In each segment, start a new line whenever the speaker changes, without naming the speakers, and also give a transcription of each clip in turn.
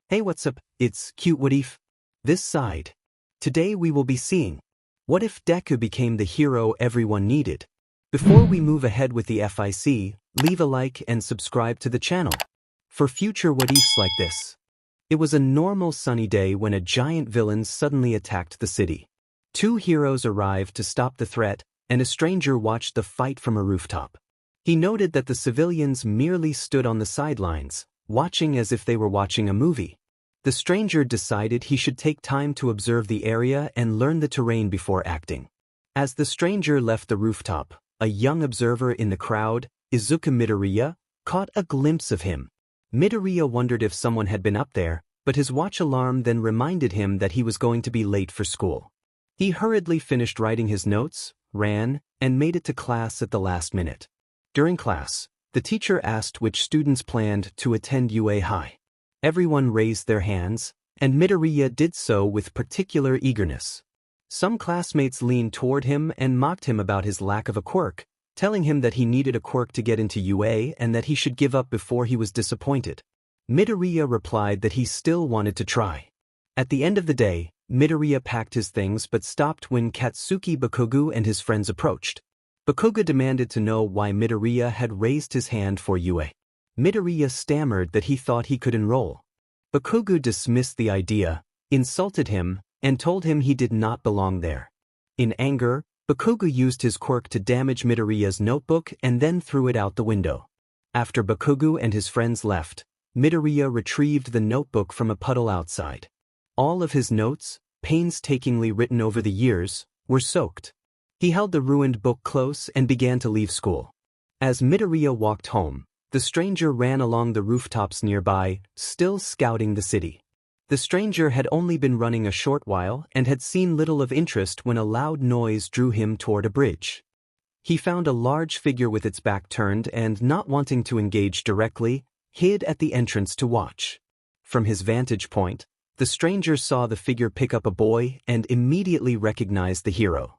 Hey, what's up? It's cute what if? This side. Today we will be seeing what if Deku became the hero everyone needed. Before we move ahead with the FIC, leave a like and subscribe to the channel for future what ifs like this. It was a normal sunny day when a giant villain suddenly attacked the city. Two heroes arrived to stop the threat, and a stranger watched the fight from a rooftop. He noted that the civilians merely stood on the sidelines, watching as if they were watching a movie. The stranger decided he should take time to observe the area and learn the terrain before acting. As the stranger left the rooftop, a young observer in the crowd, Izuku Midoriya, caught a glimpse of him. Midoriya wondered if someone had been up there, but his watch alarm then reminded him that he was going to be late for school. He hurriedly finished writing his notes, ran, and made it to class at the last minute. During class, the teacher asked which students planned to attend UA High. Everyone raised their hands, and Midoriya did so with particular eagerness. Some classmates leaned toward him and mocked him about his lack of a quirk, telling him that he needed a quirk to get into UA and that he should give up before he was disappointed. Midoriya replied that he still wanted to try. At the end of the day, Midoriya packed his things but stopped when Katsuki Bakugo and his friends approached. Bakugo demanded to know why Midoriya had raised his hand for UA. Midoriya stammered that he thought he could enroll. Bakugo dismissed the idea, insulted him, and told him he did not belong there. In anger, Bakugo used his quirk to damage Midoriya's notebook and then threw it out the window. After Bakugo and his friends left, Midoriya retrieved the notebook from a puddle outside. All of his notes, painstakingly written over the years, were soaked. He held the ruined book close and began to leave school. As Midoriya walked home, the stranger ran along the rooftops nearby, still scouting the city. The stranger had only been running a short while and had seen little of interest when a loud noise drew him toward a bridge. He found a large figure with its back turned and, not wanting to engage directly, hid at the entrance to watch. From his vantage point, the stranger saw the figure pick up a boy and immediately recognized the hero.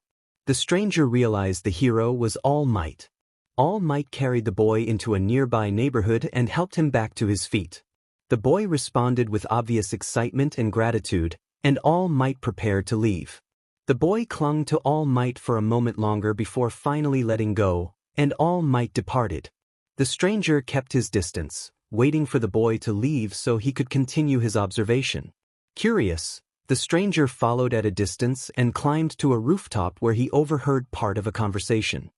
The stranger realized the hero was All Might. All Might carried the boy into a nearby neighborhood and helped him back to his feet. The boy responded with obvious excitement and gratitude, and All Might prepared to leave. The boy clung to All Might for a moment longer before finally letting go, and All Might departed. The stranger kept his distance, waiting for the boy to leave so he could continue his observation. Curious, the stranger followed at a distance and climbed to a rooftop where he overheard part of a conversation.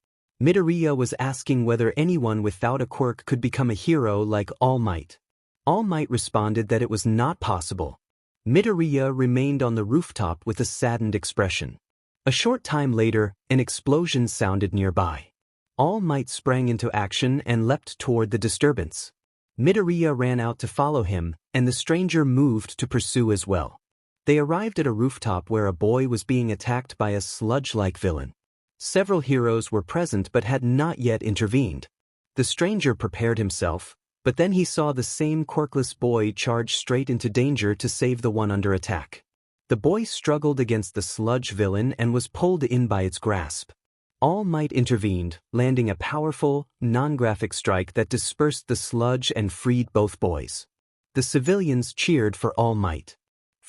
Midoriya was asking whether anyone without a quirk could become a hero like All Might. All Might responded that it was not possible. Midoriya remained on the rooftop with a saddened expression. A short time later, an explosion sounded nearby. All Might sprang into action and leapt toward the disturbance. Midoriya ran out to follow him, and the stranger moved to pursue as well. They arrived at a rooftop where a boy was being attacked by a sludge-like villain. Several heroes were present but had not yet intervened. The stranger prepared himself, but then he saw the same quirkless boy charge straight into danger to save the one under attack. The boy struggled against the sludge villain and was pulled in by its grasp. All Might intervened, landing a powerful, non-graphic strike that dispersed the sludge and freed both boys. The civilians cheered for All Might.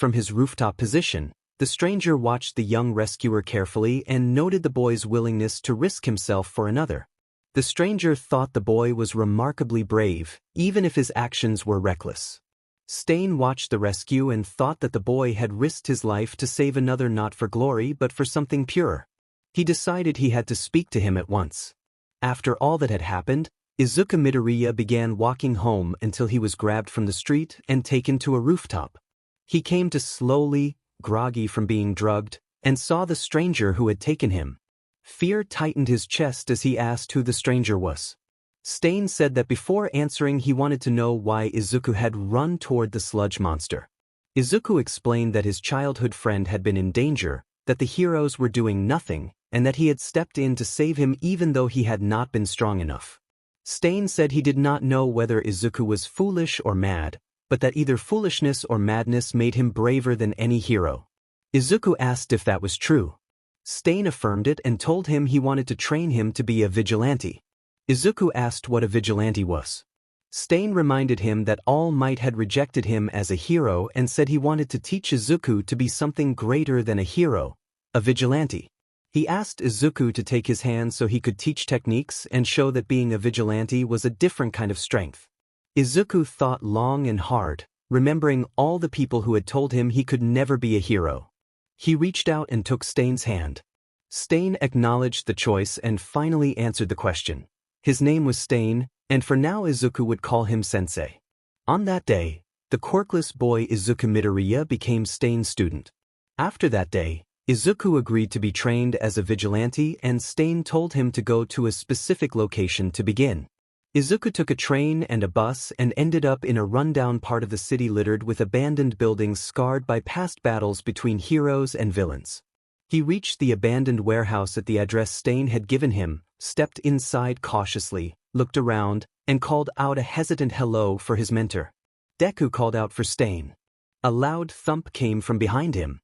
From his rooftop position, the stranger watched the young rescuer carefully and noted the boy's willingness to risk himself for another. The stranger thought the boy was remarkably brave, even if his actions were reckless. Stain watched the rescue and thought that the boy had risked his life to save another not for glory but for something purer. He decided he had to speak to him at once. After all that had happened, Izuku Midoriya began walking home until he was grabbed from the street and taken to a rooftop. He came to slowly, groggy from being drugged, and saw the stranger who had taken him. Fear tightened his chest as he asked who the stranger was. Stain said that before answering he wanted to know why Izuku had run toward the sludge monster. Izuku explained that his childhood friend had been in danger, that the heroes were doing nothing, and that he had stepped in to save him even though he had not been strong enough. Stain said he did not know whether Izuku was foolish or mad, but that either foolishness or madness made him braver than any hero. Izuku asked if that was true. Stain affirmed it and told him he wanted to train him to be a vigilante. Izuku asked what a vigilante was. Stain reminded him that All Might had rejected him as a hero and said he wanted to teach Izuku to be something greater than a hero, a vigilante. He asked Izuku to take his hand so he could teach techniques and show that being a vigilante was a different kind of strength. Izuku thought long and hard, remembering all the people who had told him he could never be a hero. He reached out and took Stain's hand. Stain acknowledged the choice and finally answered the question. His name was Stain, and for now Izuku would call him Sensei. On that day, the quirkless boy Izuku Midoriya became Stain's student. After that day, Izuku agreed to be trained as a vigilante and Stain told him to go to a specific location to begin. Izuku took a train and a bus and ended up in a rundown part of the city littered with abandoned buildings scarred by past battles between heroes and villains. He reached the abandoned warehouse at the address Stain had given him, stepped inside cautiously, looked around, and called out a hesitant hello for his mentor. Deku called out for Stain. A loud thump came from behind him.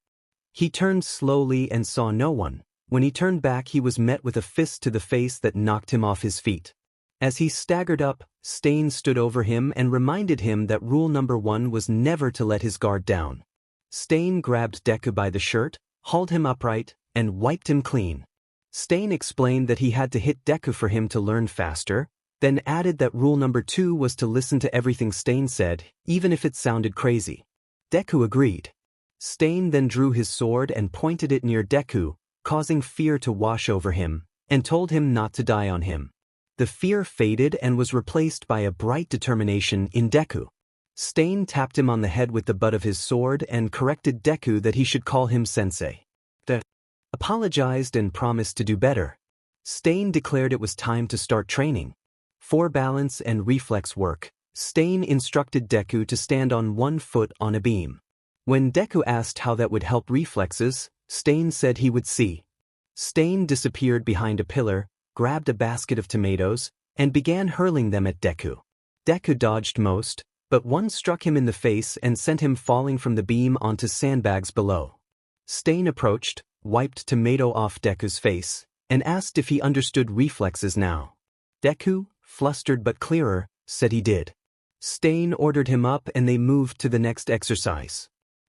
He turned slowly and saw no one. When he turned back, he was met with a fist to the face that knocked him off his feet. As he staggered up, Stain stood over him and reminded him that rule number 1 was never to let his guard down. Stain grabbed Deku by the shirt, hauled him upright, and wiped him clean. Stain explained that he had to hit Deku for him to learn faster, then added that rule number 2 was to listen to everything Stain said, even if it sounded crazy. Deku agreed. Stain then drew his sword and pointed it near Deku, causing fear to wash over him, and told him not to die on him. The fear faded and was replaced by a bright determination in Deku. Stain tapped him on the head with the butt of his sword and corrected Deku that he should call him Sensei. Deku apologized and promised to do better. Stain declared it was time to start training. For balance and reflex work, Stain instructed Deku to stand on one foot on a beam. When Deku asked how that would help reflexes, Stain said he would see. Stain disappeared behind a pillar, grabbed a basket of tomatoes, and began hurling them at Deku. Deku dodged most, but one struck him in the face and sent him falling from the beam onto sandbags below. Stain approached, wiped tomato off Deku's face, and asked if he understood reflexes now. Deku, flustered but clearer, said he did. Stain ordered him up and they moved to the next exercise.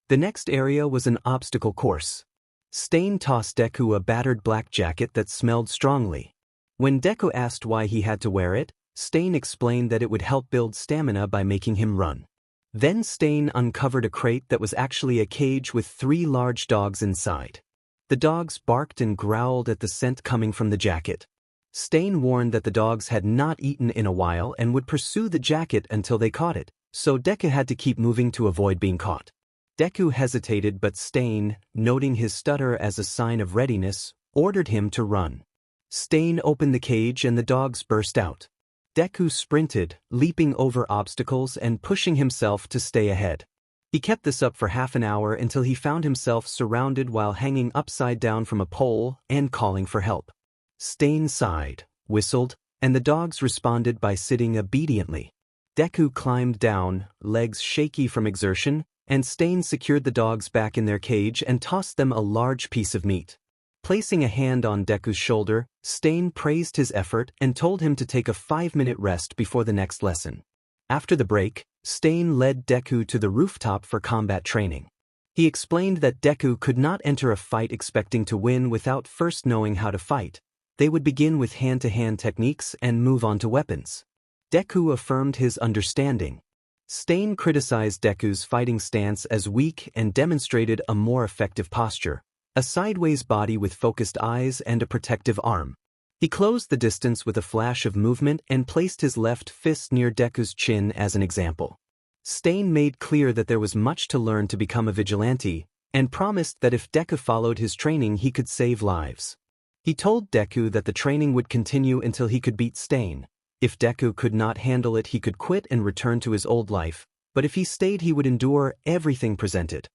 The next area was an obstacle course. Stain tossed Deku a battered black jacket that smelled strongly. When Deku asked why he had to wear it, Stain explained that it would help build stamina by making him run. Then Stain uncovered a crate that was actually a cage with 3 large dogs inside. The dogs barked and growled at the scent coming from the jacket. Stain warned that the dogs had not eaten in a while and would pursue the jacket until they caught it, so Deku had to keep moving to avoid being caught. Deku hesitated, but Stain, noting his stutter as a sign of readiness, ordered him to run. Stain opened the cage and the dogs burst out. Deku sprinted, leaping over obstacles and pushing himself to stay ahead. He kept this up for half an hour until he found himself surrounded while hanging upside down from a pole and calling for help. Stain sighed, whistled, and the dogs responded by sitting obediently. Deku climbed down, legs shaky from exertion, and Stain secured the dogs back in their cage and tossed them a large piece of meat. Placing a hand on Deku's shoulder, Stain praised his effort and told him to take a 5-minute rest before the next lesson. After the break, Stain led Deku to the rooftop for combat training. He explained that Deku could not enter a fight expecting to win without first knowing how to fight. They would begin with hand-to-hand techniques and move on to weapons. Deku affirmed his understanding. Stain criticized Deku's fighting stance as weak and demonstrated a more effective posture, a sideways body with focused eyes and a protective arm. He closed the distance with a flash of movement and placed his left fist near Deku's chin as an example. Stain made clear that there was much to learn to become a vigilante, and promised that if Deku followed his training he could save lives. He told Deku that the training would continue until he could beat Stain. If Deku could not handle it he could quit and return to his old life, but if he stayed he would endure everything presented.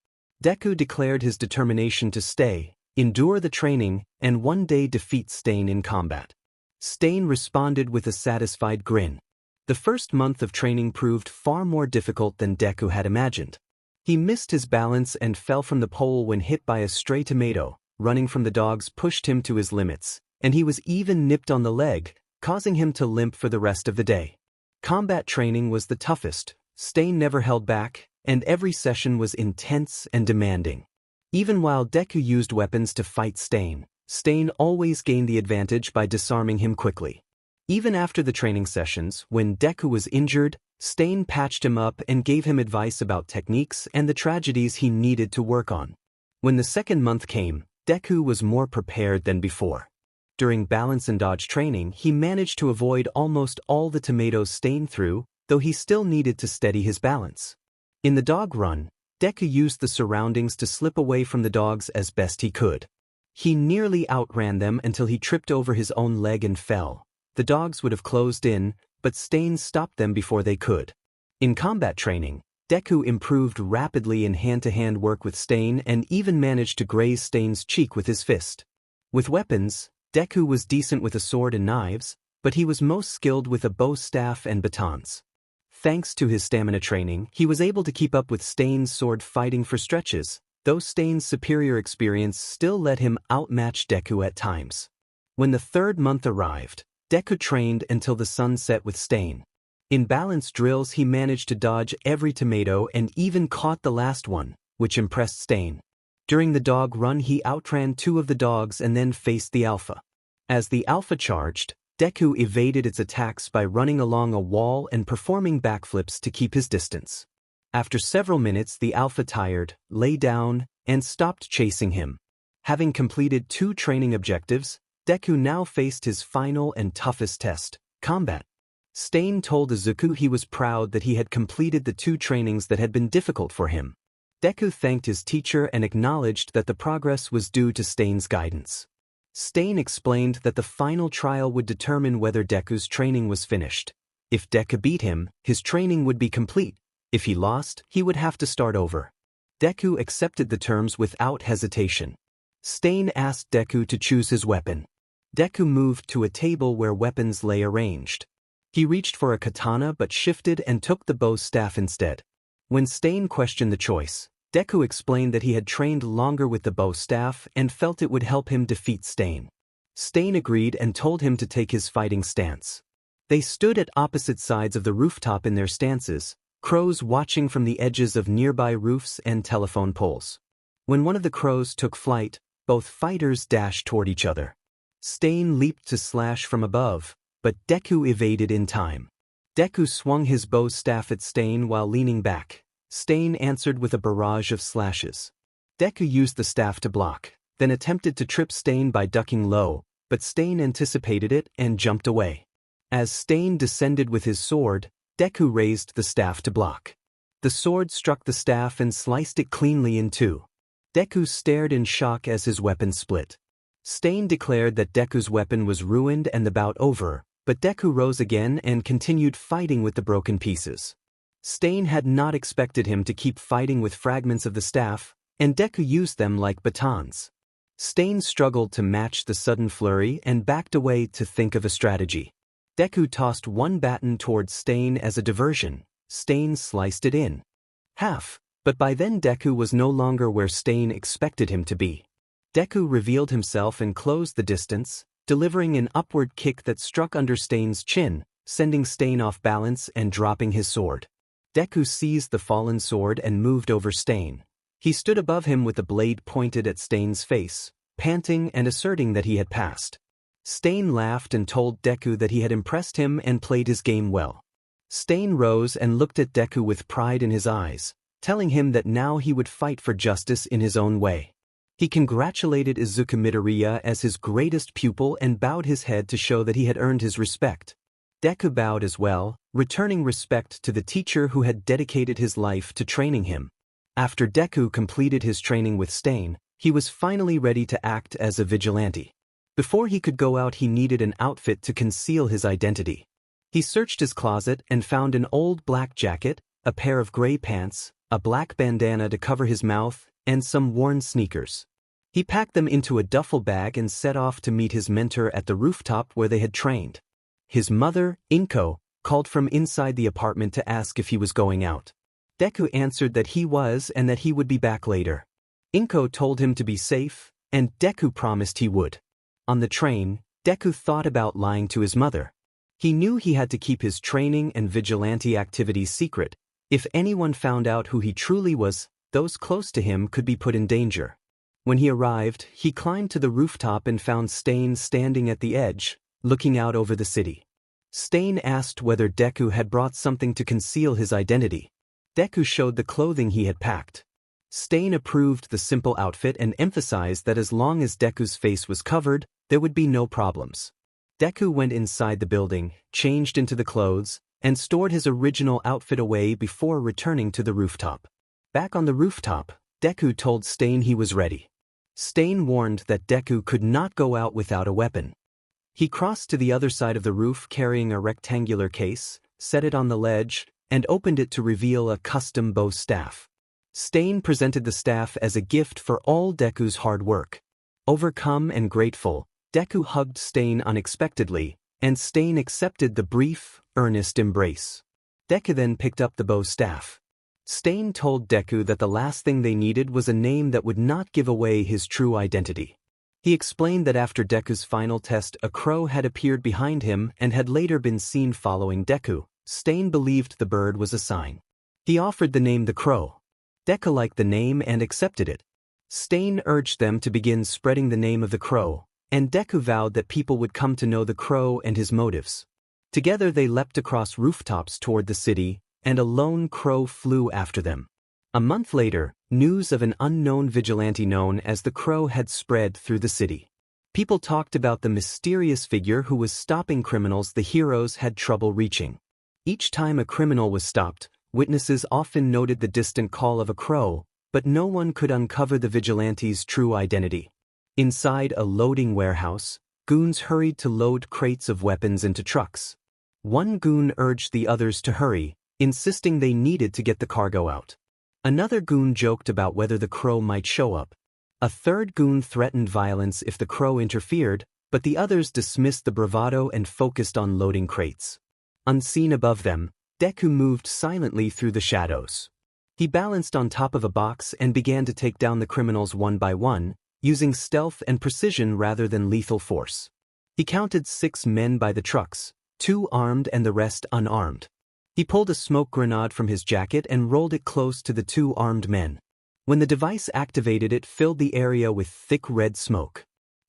Deku declared his determination to stay, endure the training, and one day defeat Stain in combat. Stain responded with a satisfied grin. The first month of training proved far more difficult than Deku had imagined. He missed his balance and fell from the pole when hit by a stray tomato. Running from the dogs pushed him to his limits, and he was even nipped on the leg, causing him to limp for the rest of the day. Combat training was the toughest, Stain never held back, and every session was intense and demanding. Even while Deku used weapons to fight Stain, Stain always gained the advantage by disarming him quickly. Even after the training sessions, when Deku was injured, Stain patched him up and gave him advice about techniques and the tragedies he needed to work on. When the second month came, Deku was more prepared than before. During balance and dodge training, he managed to avoid almost all the tomatoes Stain threw, though he still needed to steady his balance. In the dog run, Deku used the surroundings to slip away from the dogs as best he could. He nearly outran them until he tripped over his own leg and fell. The dogs would have closed in, but Stain stopped them before they could. In combat training, Deku improved rapidly in hand-to-hand work with Stain and even managed to graze Stain's cheek with his fist. With weapons, Deku was decent with a sword and knives, but he was most skilled with a bow staff and batons. Thanks to his stamina training, he was able to keep up with Stain's sword fighting for stretches, though Stain's superior experience still let him outmatch Deku at times. When the third month arrived, Deku trained until the sun set with Stain. In balance drills he managed to dodge every tomato and even caught the last one, which impressed Stain. During the dog run he outran two of the dogs and then faced the alpha. As the alpha charged, Deku evaded its attacks by running along a wall and performing backflips to keep his distance. After several minutes the alpha tired, lay down, and stopped chasing him. Having completed 2 training objectives, Deku now faced his final and toughest test, combat. Stain told Izuku he was proud that he had completed the 2 trainings that had been difficult for him. Deku thanked his teacher and acknowledged that the progress was due to Stain's guidance. Stain explained that the final trial would determine whether Deku's training was finished. If Deku beat him, his training would be complete. If he lost, he would have to start over. Deku accepted the terms without hesitation. Stain asked Deku to choose his weapon. Deku moved to a table where weapons lay arranged. He reached for a katana but shifted and took the bow staff instead. When Stain questioned the choice, Deku explained that he had trained longer with the bow staff and felt it would help him defeat Stain. Stain agreed and told him to take his fighting stance. They stood at opposite sides of the rooftop in their stances, crows watching from the edges of nearby roofs and telephone poles. When one of the crows took flight, both fighters dashed toward each other. Stain leaped to slash from above, but Deku evaded in time. Deku swung his bow staff at Stain while leaning back. Stain answered with a barrage of slashes. Deku used the staff to block, then attempted to trip Stain by ducking low, but Stain anticipated it and jumped away. As Stain descended with his sword, Deku raised the staff to block. The sword struck the staff and sliced it cleanly in 2. Deku stared in shock as his weapon split. Stain declared that Deku's weapon was ruined and the bout over, but Deku rose again and continued fighting with the broken pieces. Stain had not expected him to keep fighting with fragments of the staff, and Deku used them like batons. Stain struggled to match the sudden flurry and backed away to think of a strategy. Deku tossed one baton towards Stain as a diversion. Stain sliced it in half, but by then Deku was no longer where Stain expected him to be. Deku revealed himself and closed the distance, delivering an upward kick that struck under Stain's chin, sending Stain off balance and dropping his sword. Deku seized the fallen sword and moved over Stain. He stood above him with the blade pointed at Stain's face, panting and asserting that he had passed. Stain laughed and told Deku that he had impressed him and played his game well. Stain rose and looked at Deku with pride in his eyes, telling him that now he would fight for justice in his own way. He congratulated Izuku Midoriya as his greatest pupil and bowed his head to show that he had earned his respect. Deku bowed as well, returning respect to the teacher who had dedicated his life to training him. After Deku completed his training with Stain, he was finally ready to act as a vigilante. Before he could go out he needed an outfit to conceal his identity. He searched his closet and found an old black jacket, a pair of gray pants, a black bandana to cover his mouth, and some worn sneakers. He packed them into a duffel bag and set off to meet his mentor at the rooftop where they had trained. His mother, Inko, called from inside the apartment to ask if he was going out. Deku answered that he was and that he would be back later. Inko told him to be safe, and Deku promised he would. On the train, Deku thought about lying to his mother. He knew he had to keep his training and vigilante activities secret. If anyone found out who he truly was, those close to him could be put in danger. When he arrived, he climbed to the rooftop and found Stain standing at the edge, looking out over the city. Stain asked whether Deku had brought something to conceal his identity. Deku showed the clothing he had packed. Stain approved the simple outfit and emphasized that as long as Deku's face was covered, there would be no problems. Deku went inside the building, changed into the clothes, and stored his original outfit away before returning to the rooftop. Back on the rooftop, Deku told Stain he was ready. Stain warned that Deku could not go out without a weapon. He crossed to the other side of the roof carrying a rectangular case, set it on the ledge, and opened it to reveal a custom bow staff. Stain presented the staff as a gift for all Deku's hard work. Overcome and grateful, Deku hugged Stain unexpectedly, and Stain accepted the brief, earnest embrace. Deku then picked up the bow staff. Stain told Deku that the last thing they needed was a name that would not give away his true identity. He explained that after Deku's final test, a crow had appeared behind him and had later been seen following Deku. Stain believed the bird was a sign. He offered the name the Crow. Deku liked the name and accepted it. Stain urged them to begin spreading the name of the Crow, and Deku vowed that people would come to know the Crow and his motives. Together they leapt across rooftops toward the city, and a lone crow flew after them. A month later, news of an unknown vigilante known as the Crow had spread through the city. People talked about the mysterious figure who was stopping criminals the heroes had trouble reaching. Each time a criminal was stopped, witnesses often noted the distant call of a crow, but no one could uncover the vigilante's true identity. Inside a loading warehouse, goons hurried to load crates of weapons into trucks. One goon urged the others to hurry, insisting they needed to get the cargo out. Another goon joked about whether the Crow might show up. A third goon threatened violence if the Crow interfered, but the others dismissed the bravado and focused on loading crates. Unseen above them, Deku moved silently through the shadows. He balanced on top of a box and began to take down the criminals one by one, using stealth and precision rather than lethal force. He counted 6 men by the trucks, 2 armed and the rest unarmed. He pulled a smoke grenade from his jacket and rolled it close to the 2 armed men. When the device activated, it filled the area with thick red smoke.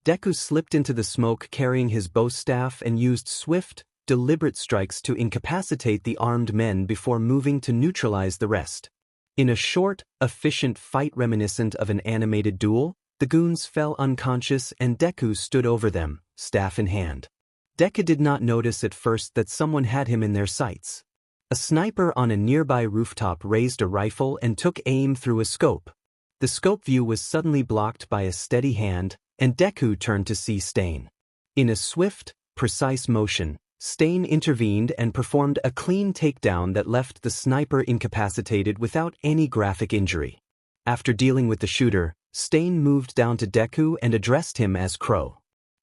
Deku slipped into the smoke carrying his bow staff and used swift, deliberate strikes to incapacitate the armed men before moving to neutralize the rest. In a short, efficient fight reminiscent of an animated duel, the goons fell unconscious and Deku stood over them, staff in hand. Deku did not notice at first that someone had him in their sights. A sniper on a nearby rooftop raised a rifle and took aim through a scope. The scope view was suddenly blocked by a steady hand, and Deku turned to see Stain. In a swift, precise motion, Stain intervened and performed a clean takedown that left the sniper incapacitated without any graphic injury. After dealing with the shooter, Stain moved down to Deku and addressed him as Crow.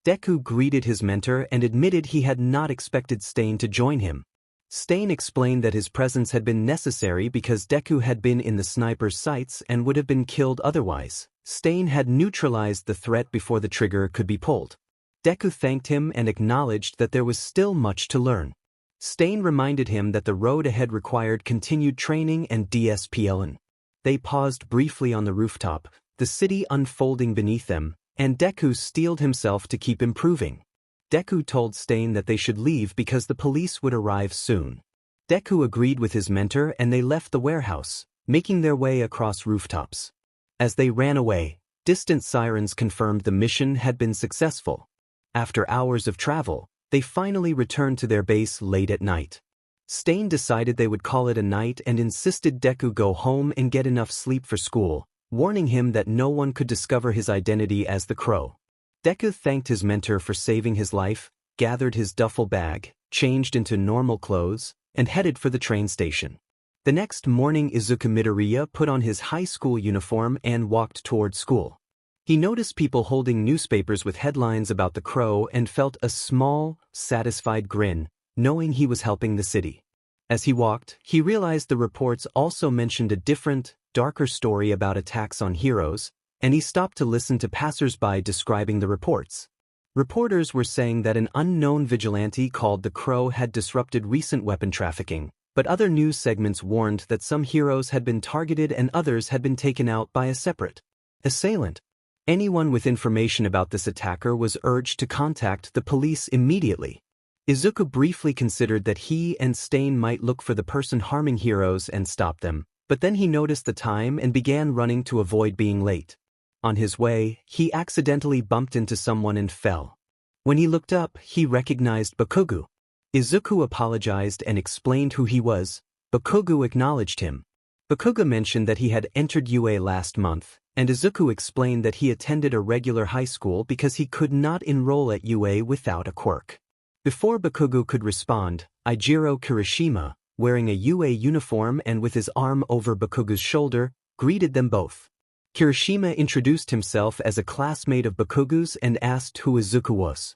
Deku greeted his mentor and admitted he had not expected Stain to join him. Stain explained that his presence had been necessary because Deku had been in the sniper's sights and would have been killed otherwise. Stain had neutralized the threat before the trigger could be pulled. Deku thanked him and acknowledged that there was still much to learn. Stain reminded him that the road ahead required continued training and discipline. They paused briefly on the rooftop, the city unfolding beneath them, and Deku steeled himself to keep improving. Deku told Stain that they should leave because the police would arrive soon. Deku agreed with his mentor and they left the warehouse, making their way across rooftops. As they ran away, distant sirens confirmed the mission had been successful. After hours of travel, they finally returned to their base late at night. Stain decided they would call it a night and insisted Deku go home and get enough sleep for school, warning him that no one could discover his identity as the Crow. Deku thanked his mentor for saving his life, gathered his duffel bag, changed into normal clothes, and headed for the train station. The next morning Izuku Midoriya put on his high school uniform and walked toward school. He noticed people holding newspapers with headlines about the Crow and felt a small, satisfied grin, knowing he was helping the city. As he walked, he realized the reports also mentioned a different, darker story about attacks on heroes, and he stopped to listen to passers-by describing the reports. Reporters were saying that an unknown vigilante called the Crow had disrupted recent weapon trafficking, but other news segments warned that some heroes had been targeted and others had been taken out by a separate assailant. Anyone with information about this attacker was urged to contact the police immediately. Izuku briefly considered that he and Stain might look for the person harming heroes and stop them, but then he noticed the time and began running to avoid being late. On his way, he accidentally bumped into someone and fell. When he looked up, he recognized Bakugo. Izuku apologized and explained who he was. Bakugo acknowledged him. Bakugo mentioned that he had entered UA last month, and Izuku explained that he attended a regular high school because he could not enroll at UA without a quirk. Before Bakugo could respond, Eijiro Kirishima, wearing a UA uniform and with his arm over Bakugo's shoulder, greeted them both. Kirishima introduced himself as a classmate of Bakugo's and asked who Izuku was.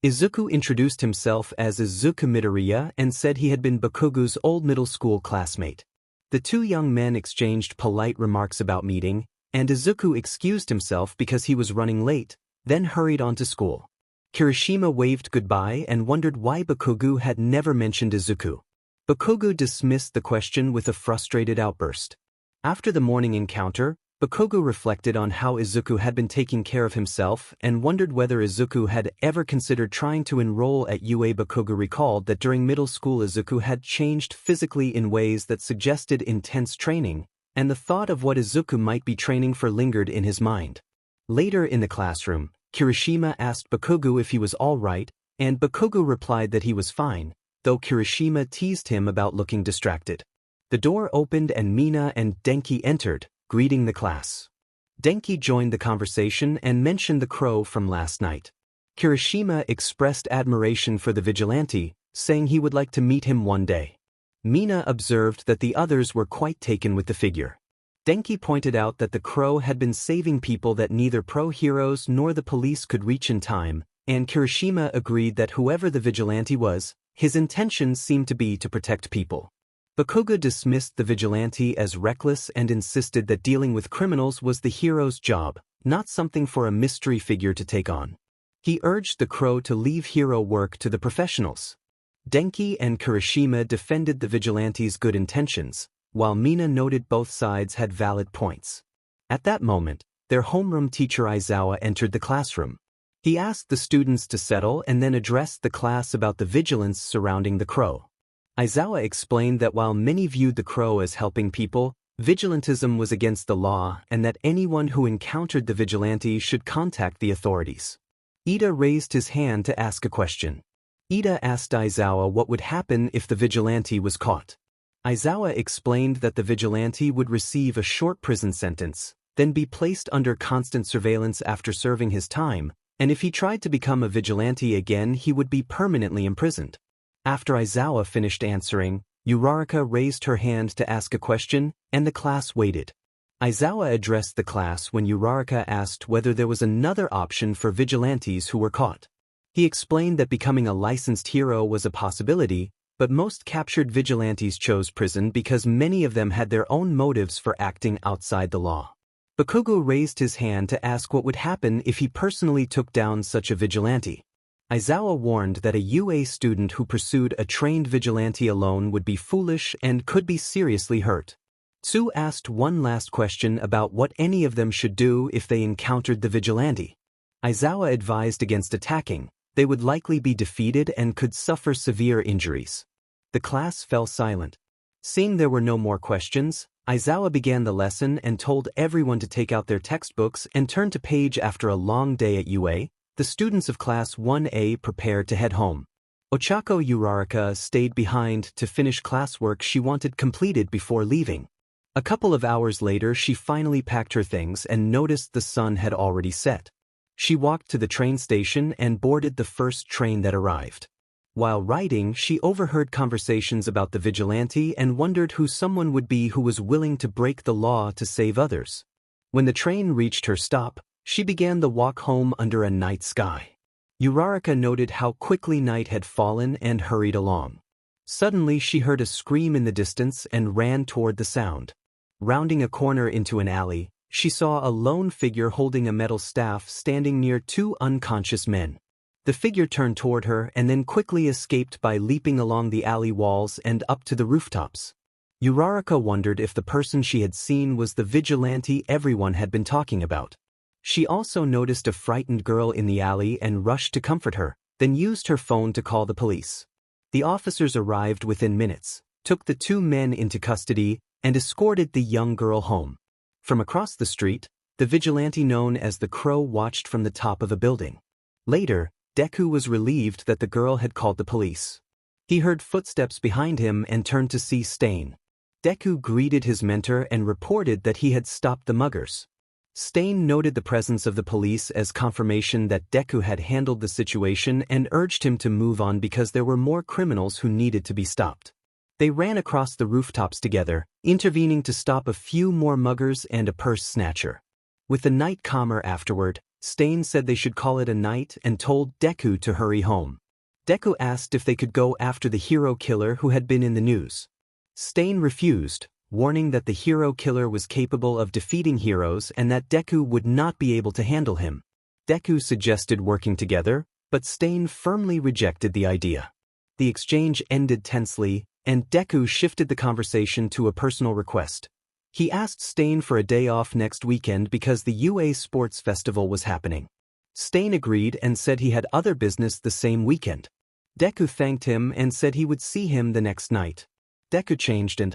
Izuku introduced himself as Izuku Midoriya and said he had been Bakugo's old middle school classmate. The two young men exchanged polite remarks about meeting, and Izuku excused himself because he was running late, then hurried on to school. Kirishima waved goodbye and wondered why Bakugo had never mentioned Izuku. Bakugo dismissed the question with a frustrated outburst. After the morning encounter, Bakugo reflected on how Izuku had been taking care of himself and wondered whether Izuku had ever considered trying to enroll at UA. Bakugo recalled that during middle school Izuku had changed physically in ways that suggested intense training, and the thought of what Izuku might be training for lingered in his mind. Later in the classroom, Kirishima asked Bakugo if he was all right, and Bakugo replied that he was fine, though Kirishima teased him about looking distracted. The door opened and Mina and Denki entered, greeting the class. Denki joined the conversation and mentioned the Crow from last night. Kirishima expressed admiration for the vigilante, saying he would like to meet him one day. Mina observed that the others were quite taken with the figure. Denki pointed out that the Crow had been saving people that neither pro-heroes nor the police could reach in time, and Kirishima agreed that whoever the vigilante was, his intentions seemed to be to protect people. Bakugo dismissed the vigilante as reckless and insisted that dealing with criminals was the hero's job, not something for a mystery figure to take on. He urged the Crow to leave hero work to the professionals. Denki and Kirishima defended the vigilante's good intentions, while Mina noted both sides had valid points. At that moment, their homeroom teacher Aizawa entered the classroom. He asked the students to settle and then addressed the class about the vigilance surrounding the Crow. Aizawa explained that while many viewed the Crow as helping people, vigilantism was against the law and that anyone who encountered the vigilante should contact the authorities. Ida raised his hand to ask a question. Ida asked Aizawa what would happen if the vigilante was caught. Aizawa explained that the vigilante would receive a short prison sentence, then be placed under constant surveillance after serving his time, and if he tried to become a vigilante again he would be permanently imprisoned. After Aizawa finished answering, Uraraka raised her hand to ask a question, and the class waited. Aizawa addressed the class when Uraraka asked whether there was another option for vigilantes who were caught. He explained that becoming a licensed hero was a possibility, but most captured vigilantes chose prison because many of them had their own motives for acting outside the law. Bakugo raised his hand to ask what would happen if he personally took down such a vigilante. Aizawa warned that a UA student who pursued a trained vigilante alone would be foolish and could be seriously hurt. Tsu asked one last question about what any of them should do if they encountered the vigilante. Aizawa advised against attacking. They would likely be defeated and could suffer severe injuries. The class fell silent. Seeing there were no more questions, Aizawa began the lesson and told everyone to take out their textbooks and turn to page after a long day at UA. The students of Class 1A prepared to head home. Ochako Uraraka stayed behind to finish classwork she wanted completed before leaving. A couple of hours later she finally packed her things and noticed the sun had already set. She walked to the train station and boarded the first train that arrived. While riding, she overheard conversations about the vigilante and wondered who someone would be who was willing to break the law to save others. When the train reached her stop, she began the walk home under a night sky. Uraraka noted how quickly night had fallen and hurried along. Suddenly she heard a scream in the distance and ran toward the sound. Rounding a corner into an alley, she saw a lone figure holding a metal staff standing near two unconscious men. The figure turned toward her and then quickly escaped by leaping along the alley walls and up to the rooftops. Uraraka wondered if the person she had seen was the vigilante everyone had been talking about. She also noticed a frightened girl in the alley and rushed to comfort her, then used her phone to call the police. The officers arrived within minutes, took the two men into custody, and escorted the young girl home. From across the street, the vigilante known as the Crow watched from the top of a building. Later, Deku was relieved that the girl had called the police. He heard footsteps behind him and turned to see Stain. Deku greeted his mentor and reported that he had stopped the muggers. Stain noted the presence of the police as confirmation that Deku had handled the situation and urged him to move on because there were more criminals who needed to be stopped. They ran across the rooftops together, intervening to stop a few more muggers and a purse snatcher. With the night calmer afterward, Stain said they should call it a night and told Deku to hurry home. Deku asked if they could go after the hero killer who had been in the news. Stain refused, warning that the hero killer was capable of defeating heroes and that Deku would not be able to handle him. Deku suggested working together, but Stain firmly rejected the idea. The exchange ended tensely, and Deku shifted the conversation to a personal request. He asked Stain for a day off next weekend because the UA Sports Festival was happening. Stain agreed and said he had other business the same weekend. Deku thanked him and said he would see him the next night. Deku changed and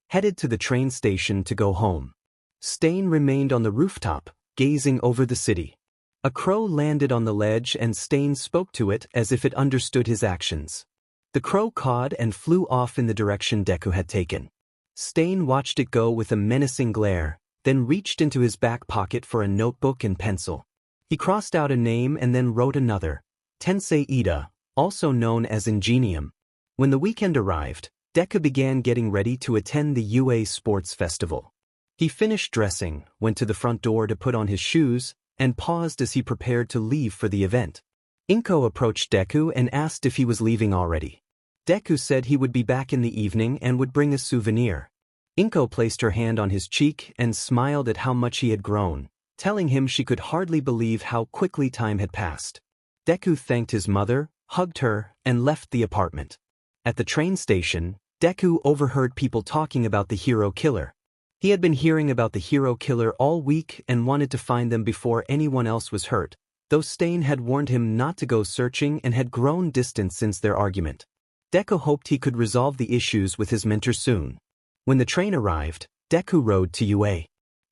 headed to the train station to go home. Stain remained on the rooftop, gazing over the city. A crow landed on the ledge and Stain spoke to it as if it understood his actions. The crow cawed and flew off in the direction Deku had taken. Stain watched it go with a menacing glare, then reached into his back pocket for a notebook and pencil. He crossed out a name and then wrote another, Tensei Ida, also known as Ingenium. When the weekend arrived, Deku began getting ready to attend the UA Sports Festival. He finished dressing, went to the front door to put on his shoes, and paused as he prepared to leave for the event. Inko approached Deku and asked if he was leaving already. Deku said he would be back in the evening and would bring a souvenir. Inko placed her hand on his cheek and smiled at how much he had grown, telling him she could hardly believe how quickly time had passed. Deku thanked his mother, hugged her, and left the apartment. At the train station, Deku overheard people talking about the hero killer. He had been hearing about the hero killer all week and wanted to find them before anyone else was hurt, though Stain had warned him not to go searching and had grown distant since their argument. Deku hoped he could resolve the issues with his mentor soon. When the train arrived, Deku rode to UA.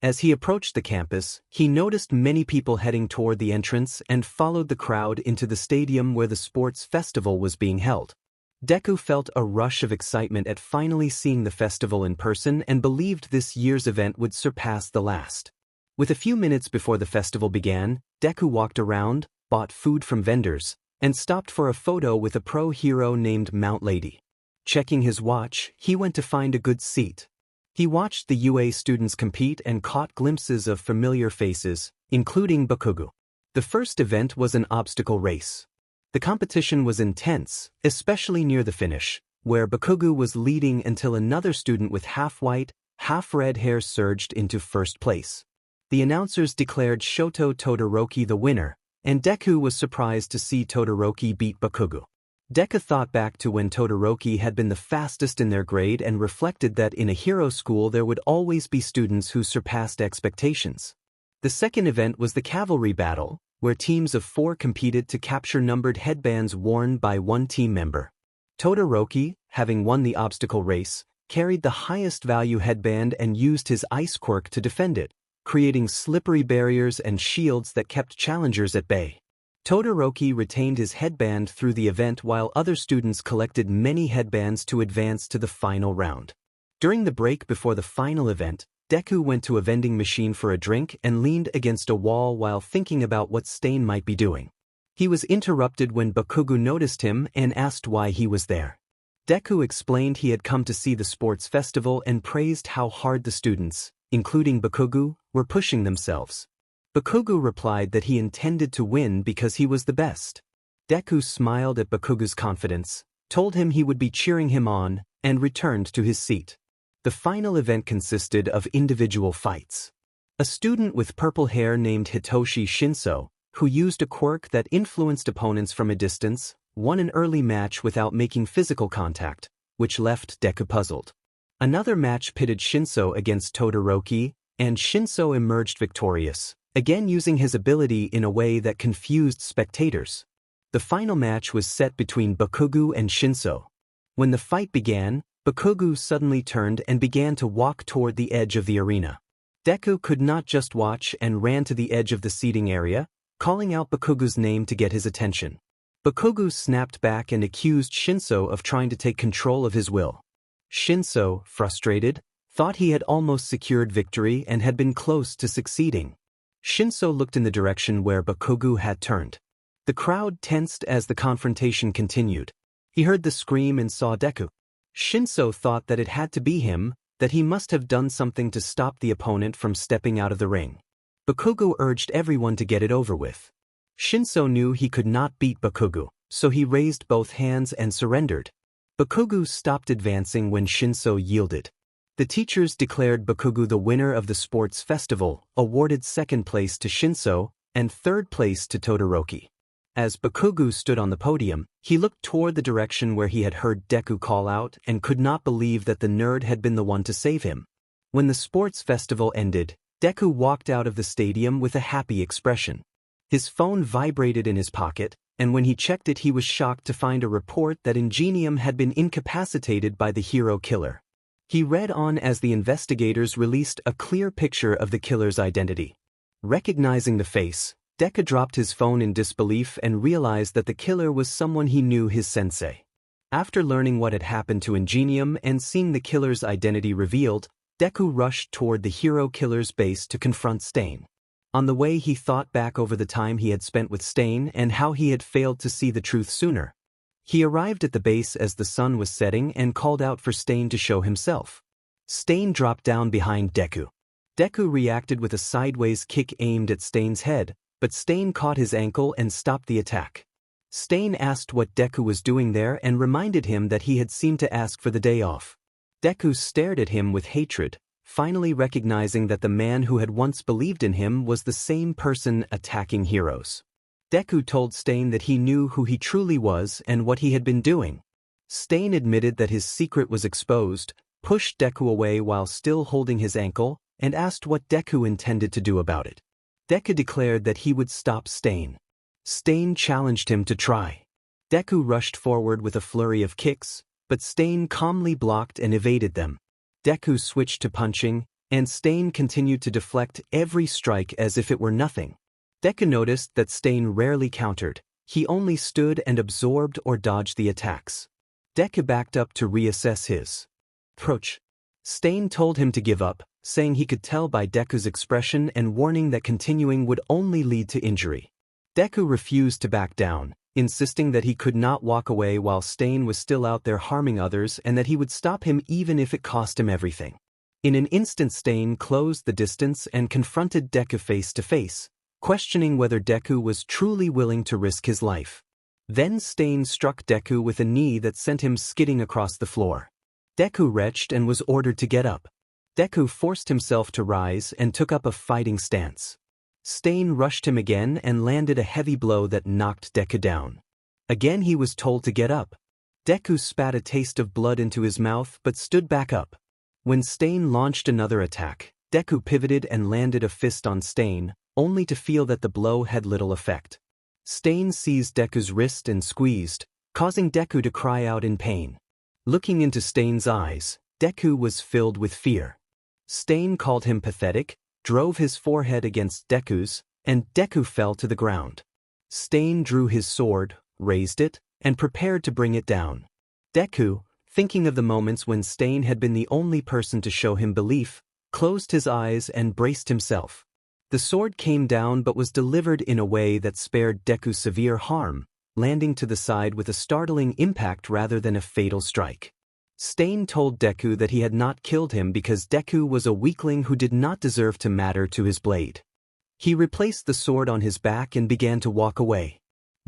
As he approached the campus, he noticed many people heading toward the entrance and followed the crowd into the stadium where the sports festival was being held. Deku felt a rush of excitement at finally seeing the festival in person and believed this year's event would surpass the last. With a few minutes before the festival began, Deku walked around, bought food from vendors, and stopped for a photo with a pro hero named Mount Lady. Checking his watch, he went to find a good seat. He watched the UA students compete and caught glimpses of familiar faces, including Bakugo. The first event was an obstacle race. The competition was intense, especially near the finish, where Bakugo was leading until another student with half-white, half-red hair surged into first place. The announcers declared Shoto Todoroki the winner, and Deku was surprised to see Todoroki beat Bakugo. Deku thought back to when Todoroki had been the fastest in their grade and reflected that in a hero school there would always be students who surpassed expectations. The second event was the cavalry battle, where teams of 4 competed to capture numbered headbands worn by one team member. Todoroki, having won the obstacle race, carried the highest value headband and used his ice quirk to defend it, creating slippery barriers and shields that kept challengers at bay. Todoroki retained his headband through the event while other students collected many headbands to advance to the final round. During the break before the final event, Deku went to a vending machine for a drink and leaned against a wall while thinking about what Stain might be doing. He was interrupted when Bakugo noticed him and asked why he was there. Deku explained he had come to see the sports festival and praised how hard the students, including Bakugo, were pushing themselves. Bakugo replied that he intended to win because he was the best. Deku smiled at Bakugo's confidence, told him he would be cheering him on, and returned to his seat. The final event consisted of individual fights. A student with purple hair named Hitoshi Shinso, who used a quirk that influenced opponents from a distance, won an early match without making physical contact, which left Deku puzzled. Another match pitted Shinso against Todoroki, and Shinso emerged victorious, again using his ability in a way that confused spectators. The final match was set between Bakugo and Shinso. When the fight began, Bakugo suddenly turned and began to walk toward the edge of the arena. Deku could not just watch and ran to the edge of the seating area, calling out Bakugo's name to get his attention. Bakugo snapped back and accused Shinso of trying to take control of his will. Shinso, frustrated, thought he had almost secured victory and had been close to succeeding. Shinso looked in the direction where Bakugo had turned. The crowd tensed as the confrontation continued. He heard the scream and saw Deku. Shinso thought that it had to be him, that he must have done something to stop the opponent from stepping out of the ring. Bakugo urged everyone to get it over with. Shinso knew he could not beat Bakugo, so he raised both hands and surrendered. Bakugo stopped advancing when Shinso yielded. The teachers declared Bakugo the winner of the sports festival, awarded second place to Shinso, and third place to Todoroki. As Bakugo stood on the podium, he looked toward the direction where he had heard Deku call out and could not believe that the nerd had been the one to save him. When the sports festival ended, Deku walked out of the stadium with a happy expression. His phone vibrated in his pocket, and when he checked it he was shocked to find a report that Ingenium had been incapacitated by the hero killer. He read on as the investigators released a clear picture of the killer's identity. Recognizing the face, Deku dropped his phone in disbelief and realized that the killer was someone he knew, his sensei. After learning what had happened to Ingenium and seeing the killer's identity revealed, Deku rushed toward the hero killer's base to confront Stain. On the way he thought back over the time he had spent with Stain and how he had failed to see the truth sooner. He arrived at the base as the sun was setting and called out for Stain to show himself. Stain dropped down behind Deku. Deku reacted with a sideways kick aimed at Stain's head, but Stain caught his ankle and stopped the attack. Stain asked what Deku was doing there and reminded him that he had seemed to ask for the day off. Deku stared at him with hatred, finally recognizing that the man who had once believed in him was the same person attacking heroes. Deku told Stain that he knew who he truly was and what he had been doing. Stain admitted that his secret was exposed, pushed Deku away while still holding his ankle, and asked what Deku intended to do about it. Deku declared that he would stop Stain. Stain challenged him to try. Deku rushed forward with a flurry of kicks, but Stain calmly blocked and evaded them. Deku switched to punching, and Stain continued to deflect every strike as if it were nothing. Deku noticed that Stain rarely countered, he only stood and absorbed or dodged the attacks. Deku backed up to reassess his approach. Stain told him to give up, saying he could tell by Deku's expression and warning that continuing would only lead to injury. Deku refused to back down, insisting that he could not walk away while Stain was still out there harming others and that he would stop him even if it cost him everything. In an instant Stain closed the distance and confronted Deku face to face, questioning whether Deku was truly willing to risk his life. Then Stain struck Deku with a knee that sent him skidding across the floor. Deku retched and was ordered to get up. Deku forced himself to rise and took up a fighting stance. Stain rushed him again and landed a heavy blow that knocked Deku down. Again he was told to get up. Deku spat a taste of blood into his mouth but stood back up. When Stain launched another attack, Deku pivoted and landed a fist on Stain, only to feel that the blow had little effect. Stain seized Deku's wrist and squeezed, causing Deku to cry out in pain. Looking into Stain's eyes, Deku was filled with fear. Stain called him pathetic, drove his forehead against Deku's, and Deku fell to the ground. Stain drew his sword, raised it, and prepared to bring it down. Deku, thinking of the moments when Stain had been the only person to show him belief, closed his eyes and braced himself. The sword came down but was delivered in a way that spared Deku severe harm, landing to the side with a startling impact rather than a fatal strike. Stain told Deku that he had not killed him because Deku was a weakling who did not deserve to matter to his blade. He replaced the sword on his back and began to walk away.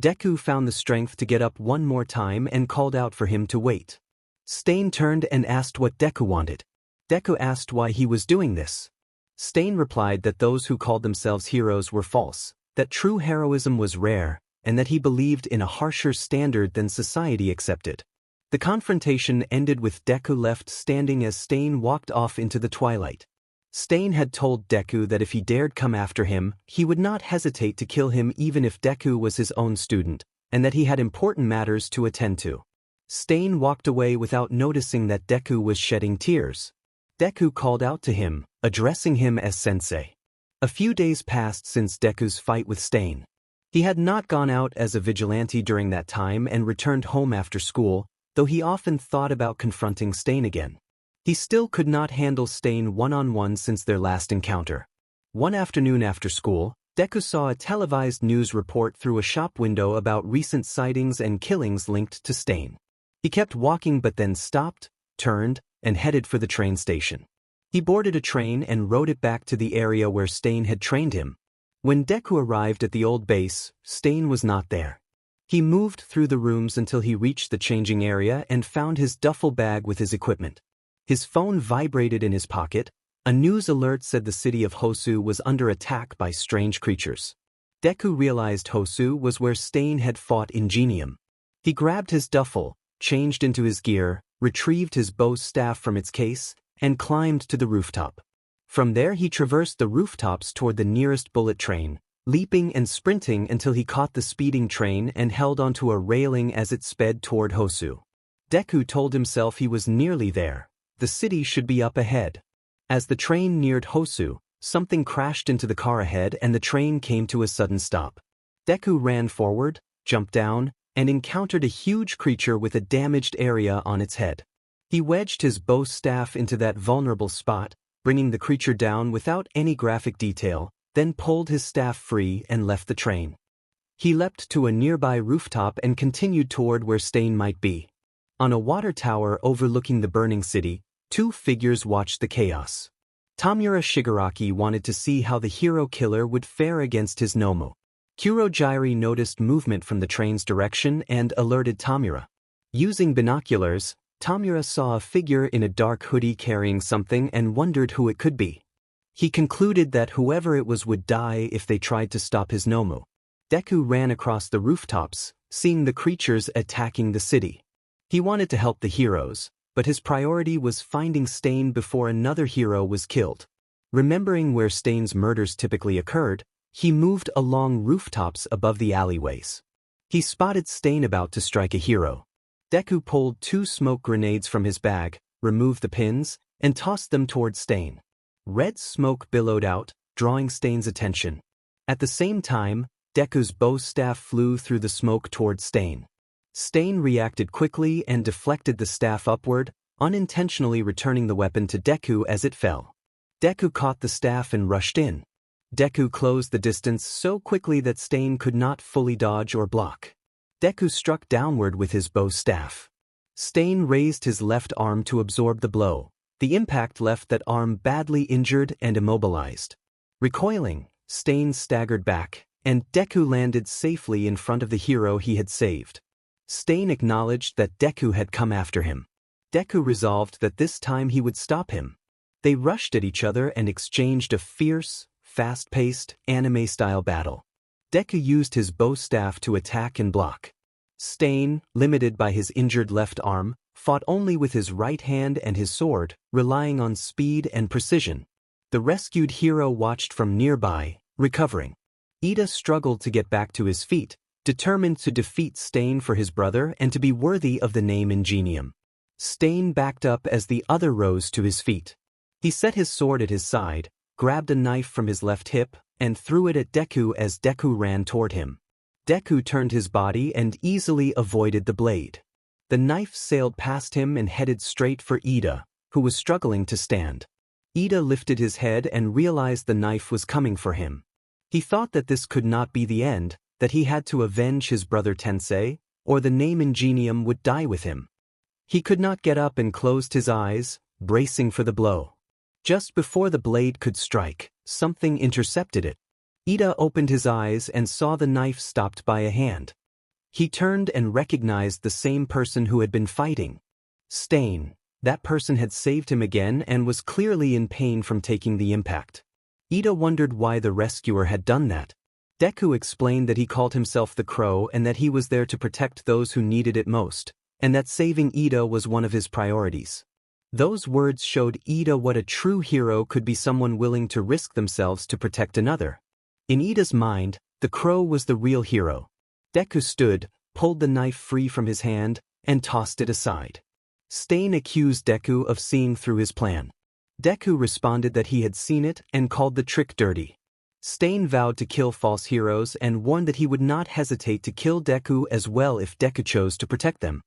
Deku found the strength to get up one more time and called out for him to wait. Stain turned and asked what Deku wanted. Deku asked why he was doing this. Stain replied that those who called themselves heroes were false, that true heroism was rare, and that he believed in a harsher standard than society accepted. The confrontation ended with Deku left standing as Stain walked off into the twilight. Stain had told Deku that if he dared come after him, he would not hesitate to kill him even if Deku was his own student, and that he had important matters to attend to. Stain walked away without noticing that Deku was shedding tears. Deku called out to him, addressing him as sensei. A few days passed since Deku's fight with Stain. He had not gone out as a vigilante during that time and returned home after school, though he often thought about confronting Stain again. He still could not handle Stain one-on-one since their last encounter. One afternoon after school, Deku saw a televised news report through a shop window about recent sightings and killings linked to Stain. He kept walking but then stopped, turned, and headed for the train station. He boarded a train and rode it back to the area where Stain had trained him. When Deku arrived at the old base, Stain was not there. He moved through the rooms until he reached the changing area and found his duffel bag with his equipment. His phone vibrated in his pocket. A news alert said the city of Hosu was under attack by strange creatures. Deku realized Hosu was where Stain had fought Ingenium. He grabbed his duffel, changed into his gear, retrieved his bow staff from its case, and climbed to the rooftop. From there he traversed the rooftops toward the nearest bullet train, leaping and sprinting until he caught the speeding train and held onto a railing as it sped toward Hosu. Deku told himself he was nearly there. The city should be up ahead. As the train neared Hosu, something crashed into the car ahead and the train came to a sudden stop. Deku ran forward, jumped down, and encountered a huge creature with a damaged area on its head. He wedged his bow staff into that vulnerable spot, bringing the creature down without any graphic detail, then pulled his staff free and left the train. He leapt to a nearby rooftop and continued toward where Stain might be. On a water tower overlooking the burning city, two figures watched the chaos. Tamura Shigaraki wanted to see how the hero killer would fare against his Nomu. Kurogyari noticed movement from the train's direction and alerted Tamura. Using binoculars, Tamura saw a figure in a dark hoodie carrying something and wondered who it could be. He concluded that whoever it was would die if they tried to stop his Nomu. Deku ran across the rooftops, seeing the creatures attacking the city. He wanted to help the heroes, but his priority was finding Stain before another hero was killed. Remembering where Stain's murders typically occurred, he moved along rooftops above the alleyways. He spotted Stain about to strike a hero. Deku pulled 2 smoke grenades from his bag, removed the pins, and tossed them toward Stain. Red smoke billowed out, drawing Stain's attention. At the same time, Deku's bow staff flew through the smoke toward Stain. Stain reacted quickly and deflected the staff upward, unintentionally returning the weapon to Deku as it fell. Deku caught the staff and rushed in. Deku closed the distance so quickly that Stain could not fully dodge or block. Deku struck downward with his bow staff. Stain raised his left arm to absorb the blow. The impact left that arm badly injured and immobilized. Recoiling, Stain staggered back, and Deku landed safely in front of the hero he had saved. Stain acknowledged that Deku had come after him. Deku resolved that this time he would stop him. They rushed at each other and exchanged a fierce, fast-paced, anime-style battle. Deku used his bow staff to attack and block. Stain, limited by his injured left arm, fought only with his right hand and his sword, relying on speed and precision. The rescued hero watched from nearby, recovering. Ida struggled to get back to his feet, determined to defeat Stain for his brother and to be worthy of the name Ingenium. Stain backed up as the other rose to his feet. He set his sword at his side, grabbed a knife from his left hip, and threw it at Deku as Deku ran toward him. Deku turned his body and easily avoided the blade. The knife sailed past him and headed straight for Ida, who was struggling to stand. Ida lifted his head and realized the knife was coming for him. He thought that this could not be the end, that he had to avenge his brother Tensei, or the name Ingenium would die with him. He could not get up and closed his eyes, bracing for the blow. Just before the blade could strike, something intercepted it. Ida opened his eyes and saw the knife stopped by a hand. He turned and recognized the same person who had been fighting. Stain. That person had saved him again and was clearly in pain from taking the impact. Ida wondered why the rescuer had done that. Deku explained that he called himself the Crow and that he was there to protect those who needed it most, and that saving Ida was one of his priorities. Those words showed Ida what a true hero could be, someone willing to risk themselves to protect another. In Ida's mind, the Crow was the real hero. Deku stood, pulled the knife free from his hand, and tossed it aside. Stain accused Deku of seeing through his plan. Deku responded that he had seen it and called the trick dirty. Stain vowed to kill false heroes and warned that he would not hesitate to kill Deku as well if Deku chose to protect them.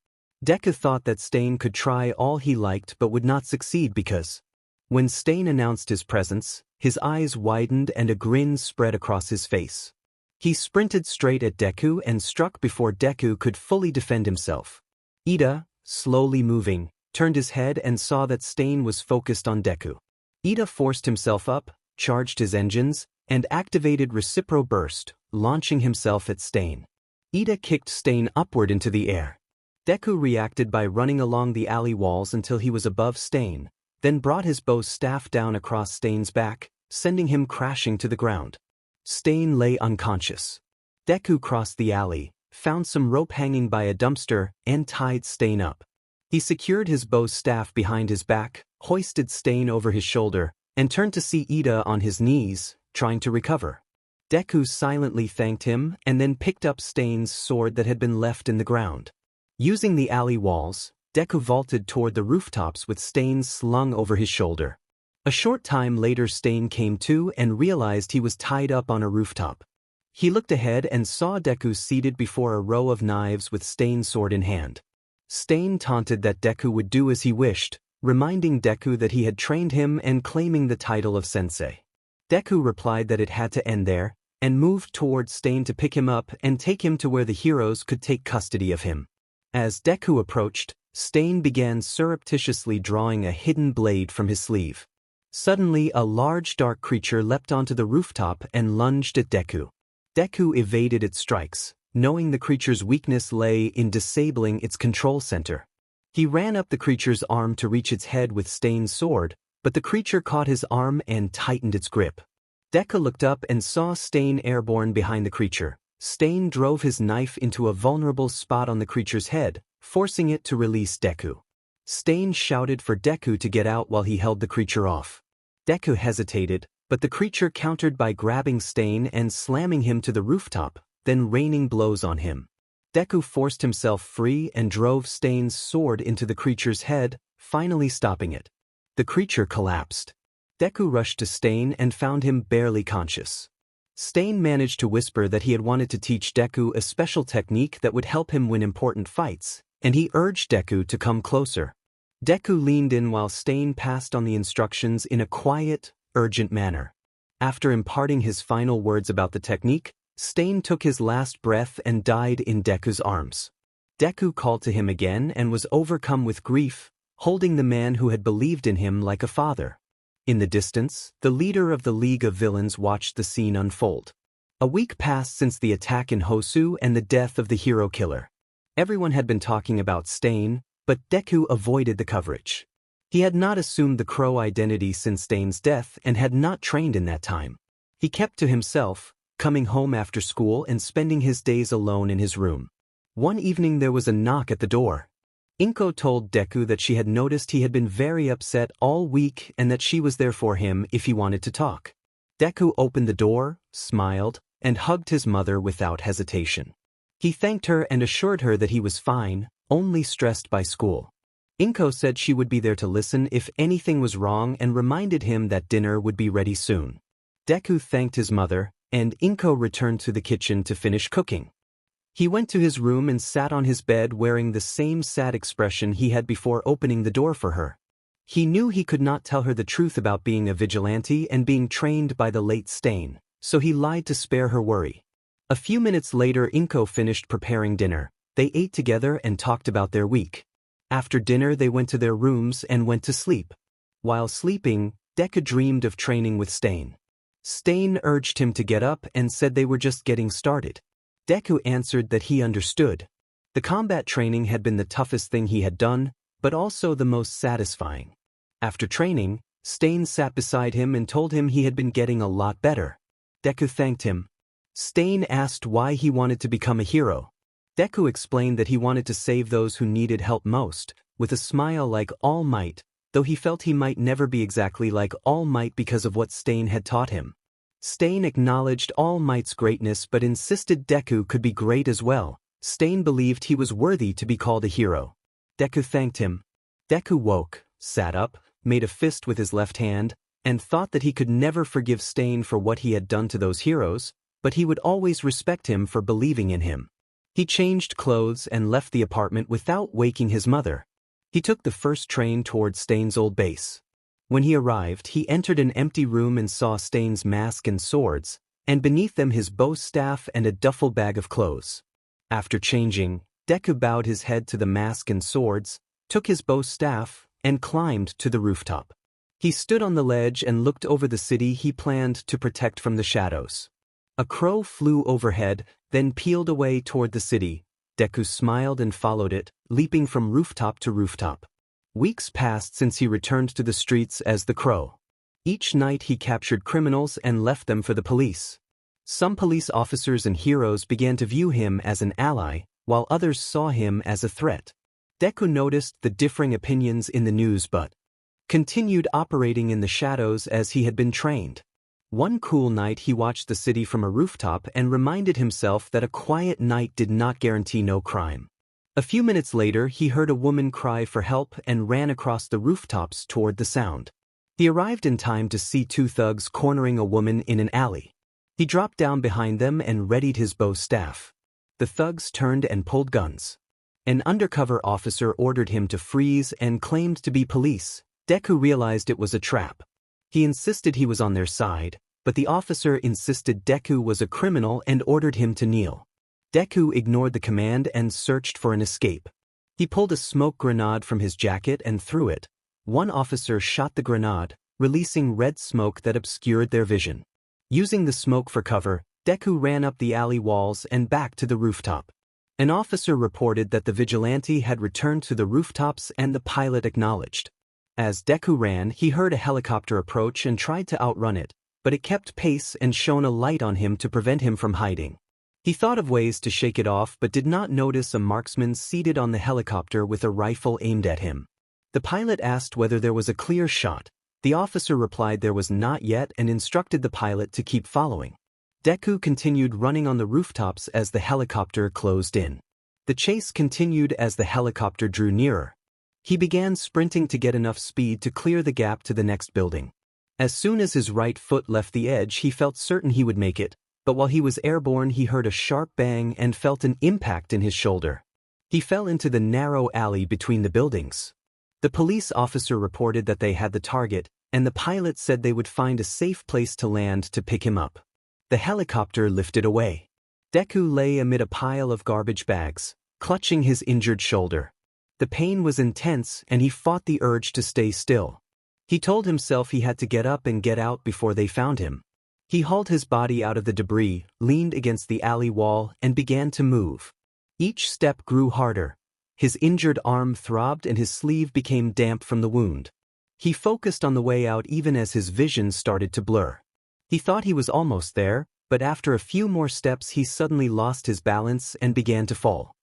Deku thought that Stain could try all he liked but would not succeed because, when Stain announced his presence, his eyes widened and a grin spread across his face. He sprinted straight at Deku and struck before Deku could fully defend himself. Ida, slowly moving, turned his head and saw that Stain was focused on Deku. Ida forced himself up, charged his engines, and activated Recipro Burst, launching himself at Stain. Ida kicked Stain upward into the air. Deku reacted by running along the alley walls until he was above Stain, then brought his bow staff down across Stain's back, sending him crashing to the ground. Stain lay unconscious. Deku crossed the alley, found some rope hanging by a dumpster, and tied Stain up. He secured his bow staff behind his back, hoisted Stain over his shoulder, and turned to see Ida on his knees, trying to recover. Deku silently thanked him and then picked up Stain's sword that had been left in the ground. Using the alley walls, Deku vaulted toward the rooftops with Stain slung over his shoulder. A short time later Stain came to and realized he was tied up on a rooftop. He looked ahead and saw Deku seated before a row of knives with Stain's sword in hand. Stain taunted that Deku would do as he wished, reminding Deku that he had trained him and claiming the title of sensei. Deku replied that it had to end there, and moved towards Stain to pick him up and take him to where the heroes could take custody of him. As Deku approached, Stain began surreptitiously drawing a hidden blade from his sleeve. Suddenly a large dark creature leapt onto the rooftop and lunged at Deku. Deku evaded its strikes, knowing the creature's weakness lay in disabling its control center. He ran up the creature's arm to reach its head with Stain's sword, but the creature caught his arm and tightened its grip. Deku looked up and saw Stain airborne behind the creature. Stain drove his knife into a vulnerable spot on the creature's head, forcing it to release Deku. Stain shouted for Deku to get out while he held the creature off. Deku hesitated, but the creature countered by grabbing Stain and slamming him to the rooftop, then raining blows on him. Deku forced himself free and drove Stain's sword into the creature's head, finally stopping it. The creature collapsed. Deku rushed to Stain and found him barely conscious. Stain managed to whisper that he had wanted to teach Deku a special technique that would help him win important fights, and he urged Deku to come closer. Deku leaned in while Stain passed on the instructions in a quiet, urgent manner. After imparting his final words about the technique, Stain took his last breath and died in Deku's arms. Deku called to him again and was overcome with grief, holding the man who had believed in him like a father. In the distance, the leader of the League of Villains watched the scene unfold. A week passed since the attack in Hosu and the death of the hero killer. Everyone had been talking about Stain, but Deku avoided the coverage. He had not assumed the Crow identity since Stain's death and had not trained in that time. He kept to himself, coming home after school and spending his days alone in his room. One evening there was a knock at the door. Inko told Deku that she had noticed he had been very upset all week and that she was there for him if he wanted to talk. Deku opened the door, smiled, and hugged his mother without hesitation. He thanked her and assured her that he was fine, only stressed by school. Inko said she would be there to listen if anything was wrong and reminded him that dinner would be ready soon. Deku thanked his mother, and Inko returned to the kitchen to finish cooking. He went to his room and sat on his bed wearing the same sad expression he had before opening the door for her. He knew he could not tell her the truth about being a vigilante and being trained by the late Stain, so he lied to spare her worry. A few minutes later Inko finished preparing dinner. They ate together and talked about their week. After dinner they went to their rooms and went to sleep. While sleeping, Deku dreamed of training with Stain. Stain urged him to get up and said they were just getting started. Deku answered that he understood. The combat training had been the toughest thing he had done, but also the most satisfying. After training, Stain sat beside him and told him he had been getting a lot better. Deku thanked him. Stain asked why he wanted to become a hero. Deku explained that he wanted to save those who needed help most, with a smile like All Might, though he felt he might never be exactly like All Might because of what Stain had taught him. Stain acknowledged All Might's greatness but insisted Deku could be great as well. Stain believed he was worthy to be called a hero. Deku thanked him. Deku woke, sat up, made a fist with his left hand, and thought that he could never forgive Stain for what he had done to those heroes, but he would always respect him for believing in him. He changed clothes and left the apartment without waking his mother. He took the first train toward Stain's old base. When he arrived, he entered an empty room and saw Stain's mask and swords, and beneath them his bow staff and a duffel bag of clothes. After changing, Deku bowed his head to the mask and swords, took his bow staff, and climbed to the rooftop. He stood on the ledge and looked over the city he planned to protect from the shadows. A crow flew overhead, then peeled away toward the city. Deku smiled and followed it, leaping from rooftop to rooftop. Weeks passed since he returned to the streets as the crow. Each night he captured criminals and left them for the police. Some police officers and heroes began to view him as an ally, while others saw him as a threat. Deku noticed the differing opinions in the news but continued operating in the shadows as he had been trained. One cool night he watched the city from a rooftop and reminded himself that a quiet night did not guarantee no crime. A few minutes later he heard a woman cry for help and ran across the rooftops toward the sound. He arrived in time to see two thugs cornering a woman in an alley. He dropped down behind them and readied his bow staff. The thugs turned and pulled guns. An undercover officer ordered him to freeze and claimed to be police. Deku realized it was a trap. He insisted he was on their side, but the officer insisted Deku was a criminal and ordered him to kneel. Deku ignored the command and searched for an escape. He pulled a smoke grenade from his jacket and threw it. One officer shot the grenade, releasing red smoke that obscured their vision. Using the smoke for cover, Deku ran up the alley walls and back to the rooftop. An officer reported that the vigilante had returned to the rooftops and the pilot acknowledged. As Deku ran, he heard a helicopter approach and tried to outrun it, but it kept pace and shone a light on him to prevent him from hiding. He thought of ways to shake it off but did not notice a marksman seated on the helicopter with a rifle aimed at him. The pilot asked whether there was a clear shot. The officer replied there was not yet and instructed the pilot to keep following. Deku continued running on the rooftops as the helicopter closed in. The chase continued as the helicopter drew nearer. He began sprinting to get enough speed to clear the gap to the next building. As soon as his right foot left the edge, he felt certain he would make it, but while he was airborne he heard a sharp bang and felt an impact in his shoulder. He fell into the narrow alley between the buildings. The police officer reported that they had the target, and the pilot said they would find a safe place to land to pick him up. The helicopter lifted away. Deku lay amid a pile of garbage bags, clutching his injured shoulder. The pain was intense and he fought the urge to stay still. He told himself he had to get up and get out before they found him. He hauled his body out of the debris, leaned against the alley wall, and began to move. Each step grew harder. His injured arm throbbed and his sleeve became damp from the wound. He focused on the way out even as his vision started to blur. He thought he was almost there, but after a few more steps he suddenly lost his balance and began to fall.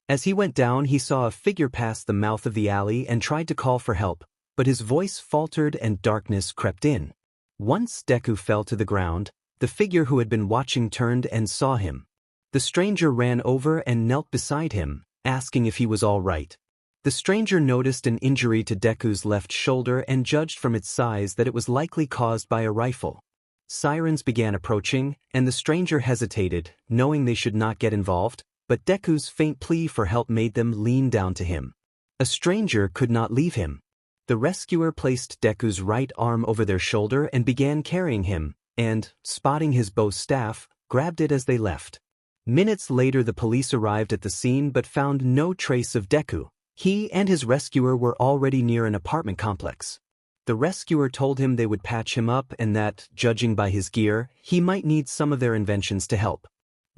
As he went down he saw a figure pass the mouth of the alley and tried to call for help, but his voice faltered and darkness crept in. Once Deku fell to the ground, the figure who had been watching turned and saw him. The stranger ran over and knelt beside him, asking if he was all right. The stranger noticed an injury to Deku's left shoulder and judged from its size that it was likely caused by a rifle. Sirens began approaching, and the stranger hesitated, knowing they should not get involved, but Deku's faint plea for help made them lean down to him. A stranger could not leave him. The rescuer placed Deku's right arm over their shoulder and began carrying him, and, spotting his bow staff, grabbed it as they left. Minutes later the police arrived at the scene but found no trace of Deku. He and his rescuer were already near an apartment complex. The rescuer told him they would patch him up and that, judging by his gear, he might need some of their inventions to help.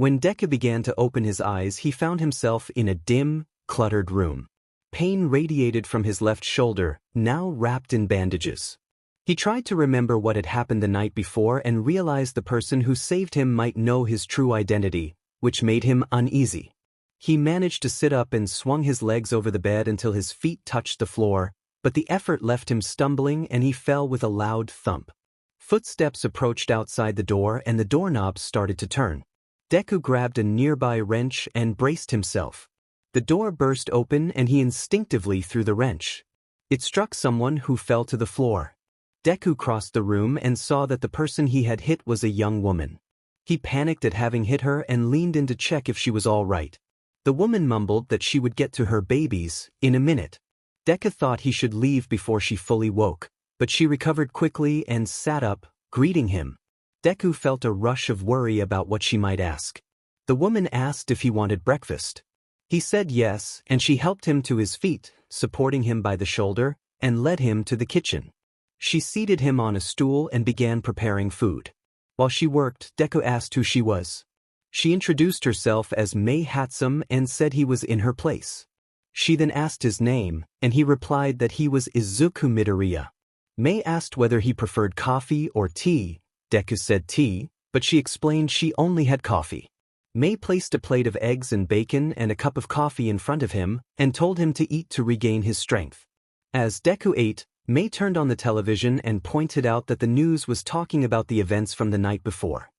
When Deku began to open his eyes he found himself in a dim, cluttered room. Pain radiated from his left shoulder, now wrapped in bandages. He tried to remember what had happened the night before and realized the person who saved him might know his true identity, which made him uneasy. He managed to sit up and swung his legs over the bed until his feet touched the floor, but the effort left him stumbling and he fell with a loud thump. Footsteps approached outside the door and the doorknob started to turn. Deku grabbed a nearby wrench and braced himself. The door burst open and he instinctively threw the wrench. It struck someone who fell to the floor. Deku crossed the room and saw that the person he had hit was a young woman. He panicked at having hit her and leaned in to check if she was all right. The woman mumbled that she would get to her babies in a minute. Deku thought he should leave before she fully woke, but she recovered quickly and sat up, greeting him. Deku felt a rush of worry about what she might ask. The woman asked if he wanted breakfast. He said yes, and she helped him to his feet, supporting him by the shoulder, and led him to the kitchen. She seated him on a stool and began preparing food. While she worked, Deku asked who she was. She introduced herself as Mei Hatsum and said he was in her place. She then asked his name, and he replied that he was Izuku Midoriya. Mei asked whether he preferred coffee or tea. Deku said tea, but she explained she only had coffee. Mei placed a plate of eggs and bacon and a cup of coffee in front of him and told him to eat to regain his strength. As Deku ate, Mei turned on the television and pointed out that the news was talking about the events from the night before.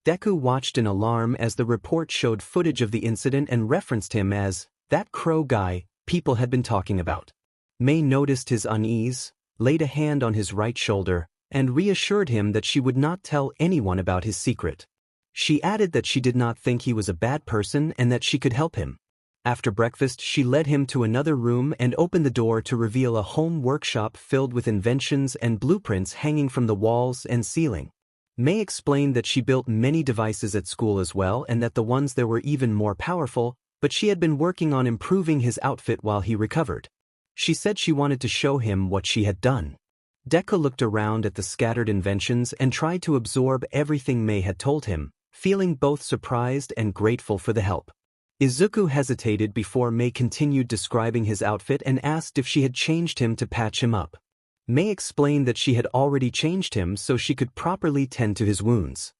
Deku watched in alarm as the report showed footage of the incident and referenced him as that crow guy people had been talking about. Mei noticed his unease, laid a hand on his right shoulder, and reassured him that she would not tell anyone about his secret. She added that she did not think he was a bad person and that she could help him. After breakfast, she led him to another room and opened the door to reveal a home workshop filled with inventions and blueprints hanging from the walls and ceiling. Mei explained that she built many devices at school as well and that the ones there were even more powerful, but she had been working on improving his outfit while he recovered. She said she wanted to show him what she had done. Deku looked around at the scattered inventions and tried to absorb everything Mei had told him, feeling both surprised and grateful for the help. Izuku hesitated before Mei continued describing his outfit and asked if she had changed him to patch him up. Mei explained that she had already changed him so she could properly tend to his wounds.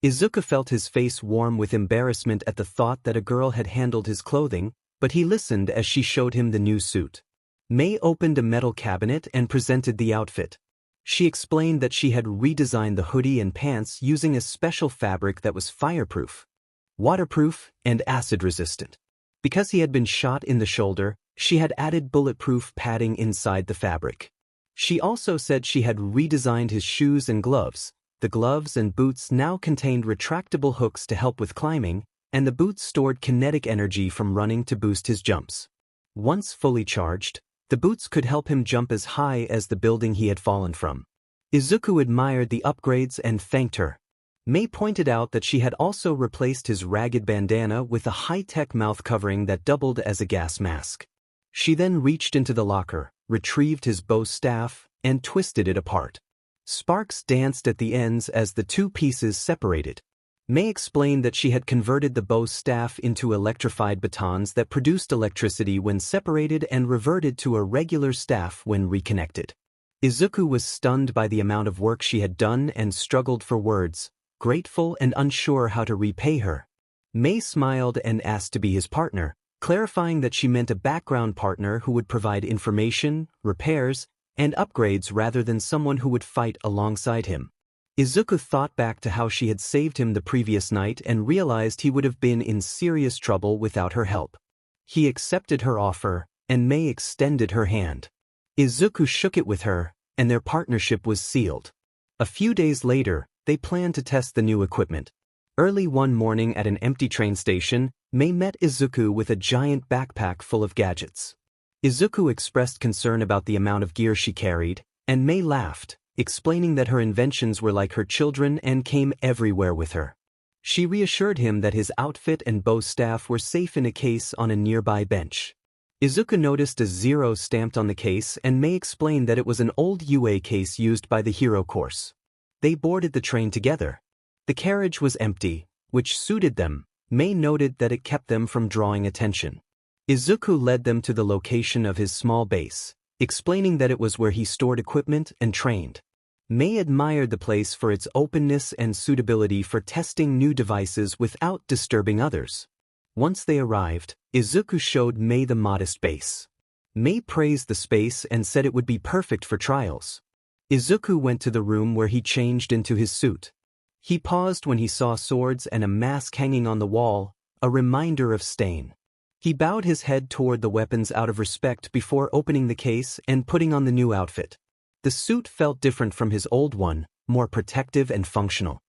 Izuku felt his face warm with embarrassment at the thought that a girl had handled his clothing, but he listened as she showed him the new suit. Mei opened a metal cabinet and presented the outfit. She explained that she had redesigned the hoodie and pants using a special fabric that was fireproof, waterproof, and acid-resistant. Because he had been shot in the shoulder, she had added bulletproof padding inside the fabric. She also said she had redesigned his shoes and gloves. The gloves and boots now contained retractable hooks to help with climbing, and the boots stored kinetic energy from running to boost his jumps. Once fully charged, the boots could help him jump as high as the building he had fallen from. Izuku admired the upgrades and thanked her. Mei pointed out that she had also replaced his ragged bandana with a high-tech mouth covering that doubled as a gas mask. She then reached into the locker, retrieved his bow staff, and twisted it apart. Sparks danced at the ends as the two pieces separated. Mei explained that she had converted the bow staff into electrified batons that produced electricity when separated and reverted to a regular staff when reconnected. Izuku was stunned by the amount of work she had done and struggled for words, grateful and unsure how to repay her. Mei smiled and asked to be his partner, clarifying that she meant a background partner who would provide information, repairs, and upgrades rather than someone who would fight alongside him. Izuku thought back to how she had saved him the previous night and realized he would have been in serious trouble without her help. He accepted her offer, and Mei extended her hand. Izuku shook it with her, and their partnership was sealed. A few days later, they planned to test the new equipment. Early one morning at an empty train station, Mei met Izuku with a giant backpack full of gadgets. Izuku expressed concern about the amount of gear she carried, and Mei laughed, explaining that her inventions were like her children and came everywhere with her. She reassured him that his outfit and bow staff were safe in a case on a nearby bench. Izuku noticed a 0 stamped on the case and Mei explained that it was an old UA case used by the hero course. They boarded the train together. The carriage was empty, which suited them. Mei noted that it kept them from drawing attention. Izuku led them to the location of his small base, explaining that it was where he stored equipment and trained. Mei admired the place for its openness and suitability for testing new devices without disturbing others. Once they arrived, Izuku showed Mei the modest base. Mei praised the space and said it would be perfect for trials. Izuku went to the room where he changed into his suit. He paused when he saw swords and a mask hanging on the wall, a reminder of Stain. He bowed his head toward the weapons out of respect before opening the case and putting on the new outfit. The suit felt different from his old one, more protective and functional.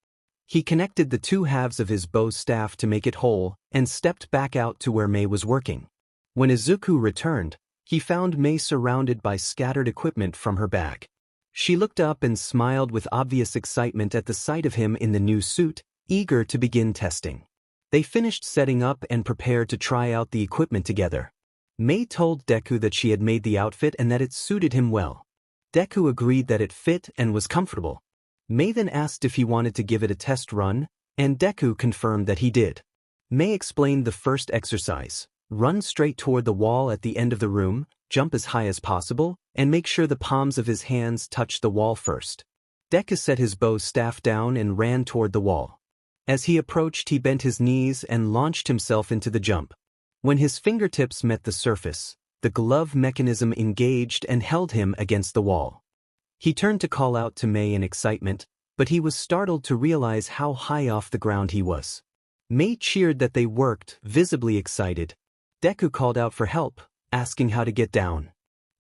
He connected the two halves of his bow's staff to make it whole and stepped back out to where Mei was working. When Izuku returned, he found Mei surrounded by scattered equipment from her bag. She looked up and smiled with obvious excitement at the sight of him in the new suit, eager to begin testing. They finished setting up and prepared to try out the equipment together. Mei told Deku that she had made the outfit and that it suited him well. Deku agreed that it fit and was comfortable. Mei then asked if he wanted to give it a test run, and Deku confirmed that he did. Mei explained the first exercise: run straight toward the wall at the end of the room, jump as high as possible, and make sure the palms of his hands touch the wall first. Deku set his bow's staff down and ran toward the wall. As he approached, he bent his knees and launched himself into the jump. When his fingertips met the surface, the glove mechanism engaged and held him against the wall. He turned to call out to Mei in excitement, but he was startled to realize how high off the ground he was. Mei cheered that they worked, visibly excited. Deku called out for help, asking how to get down.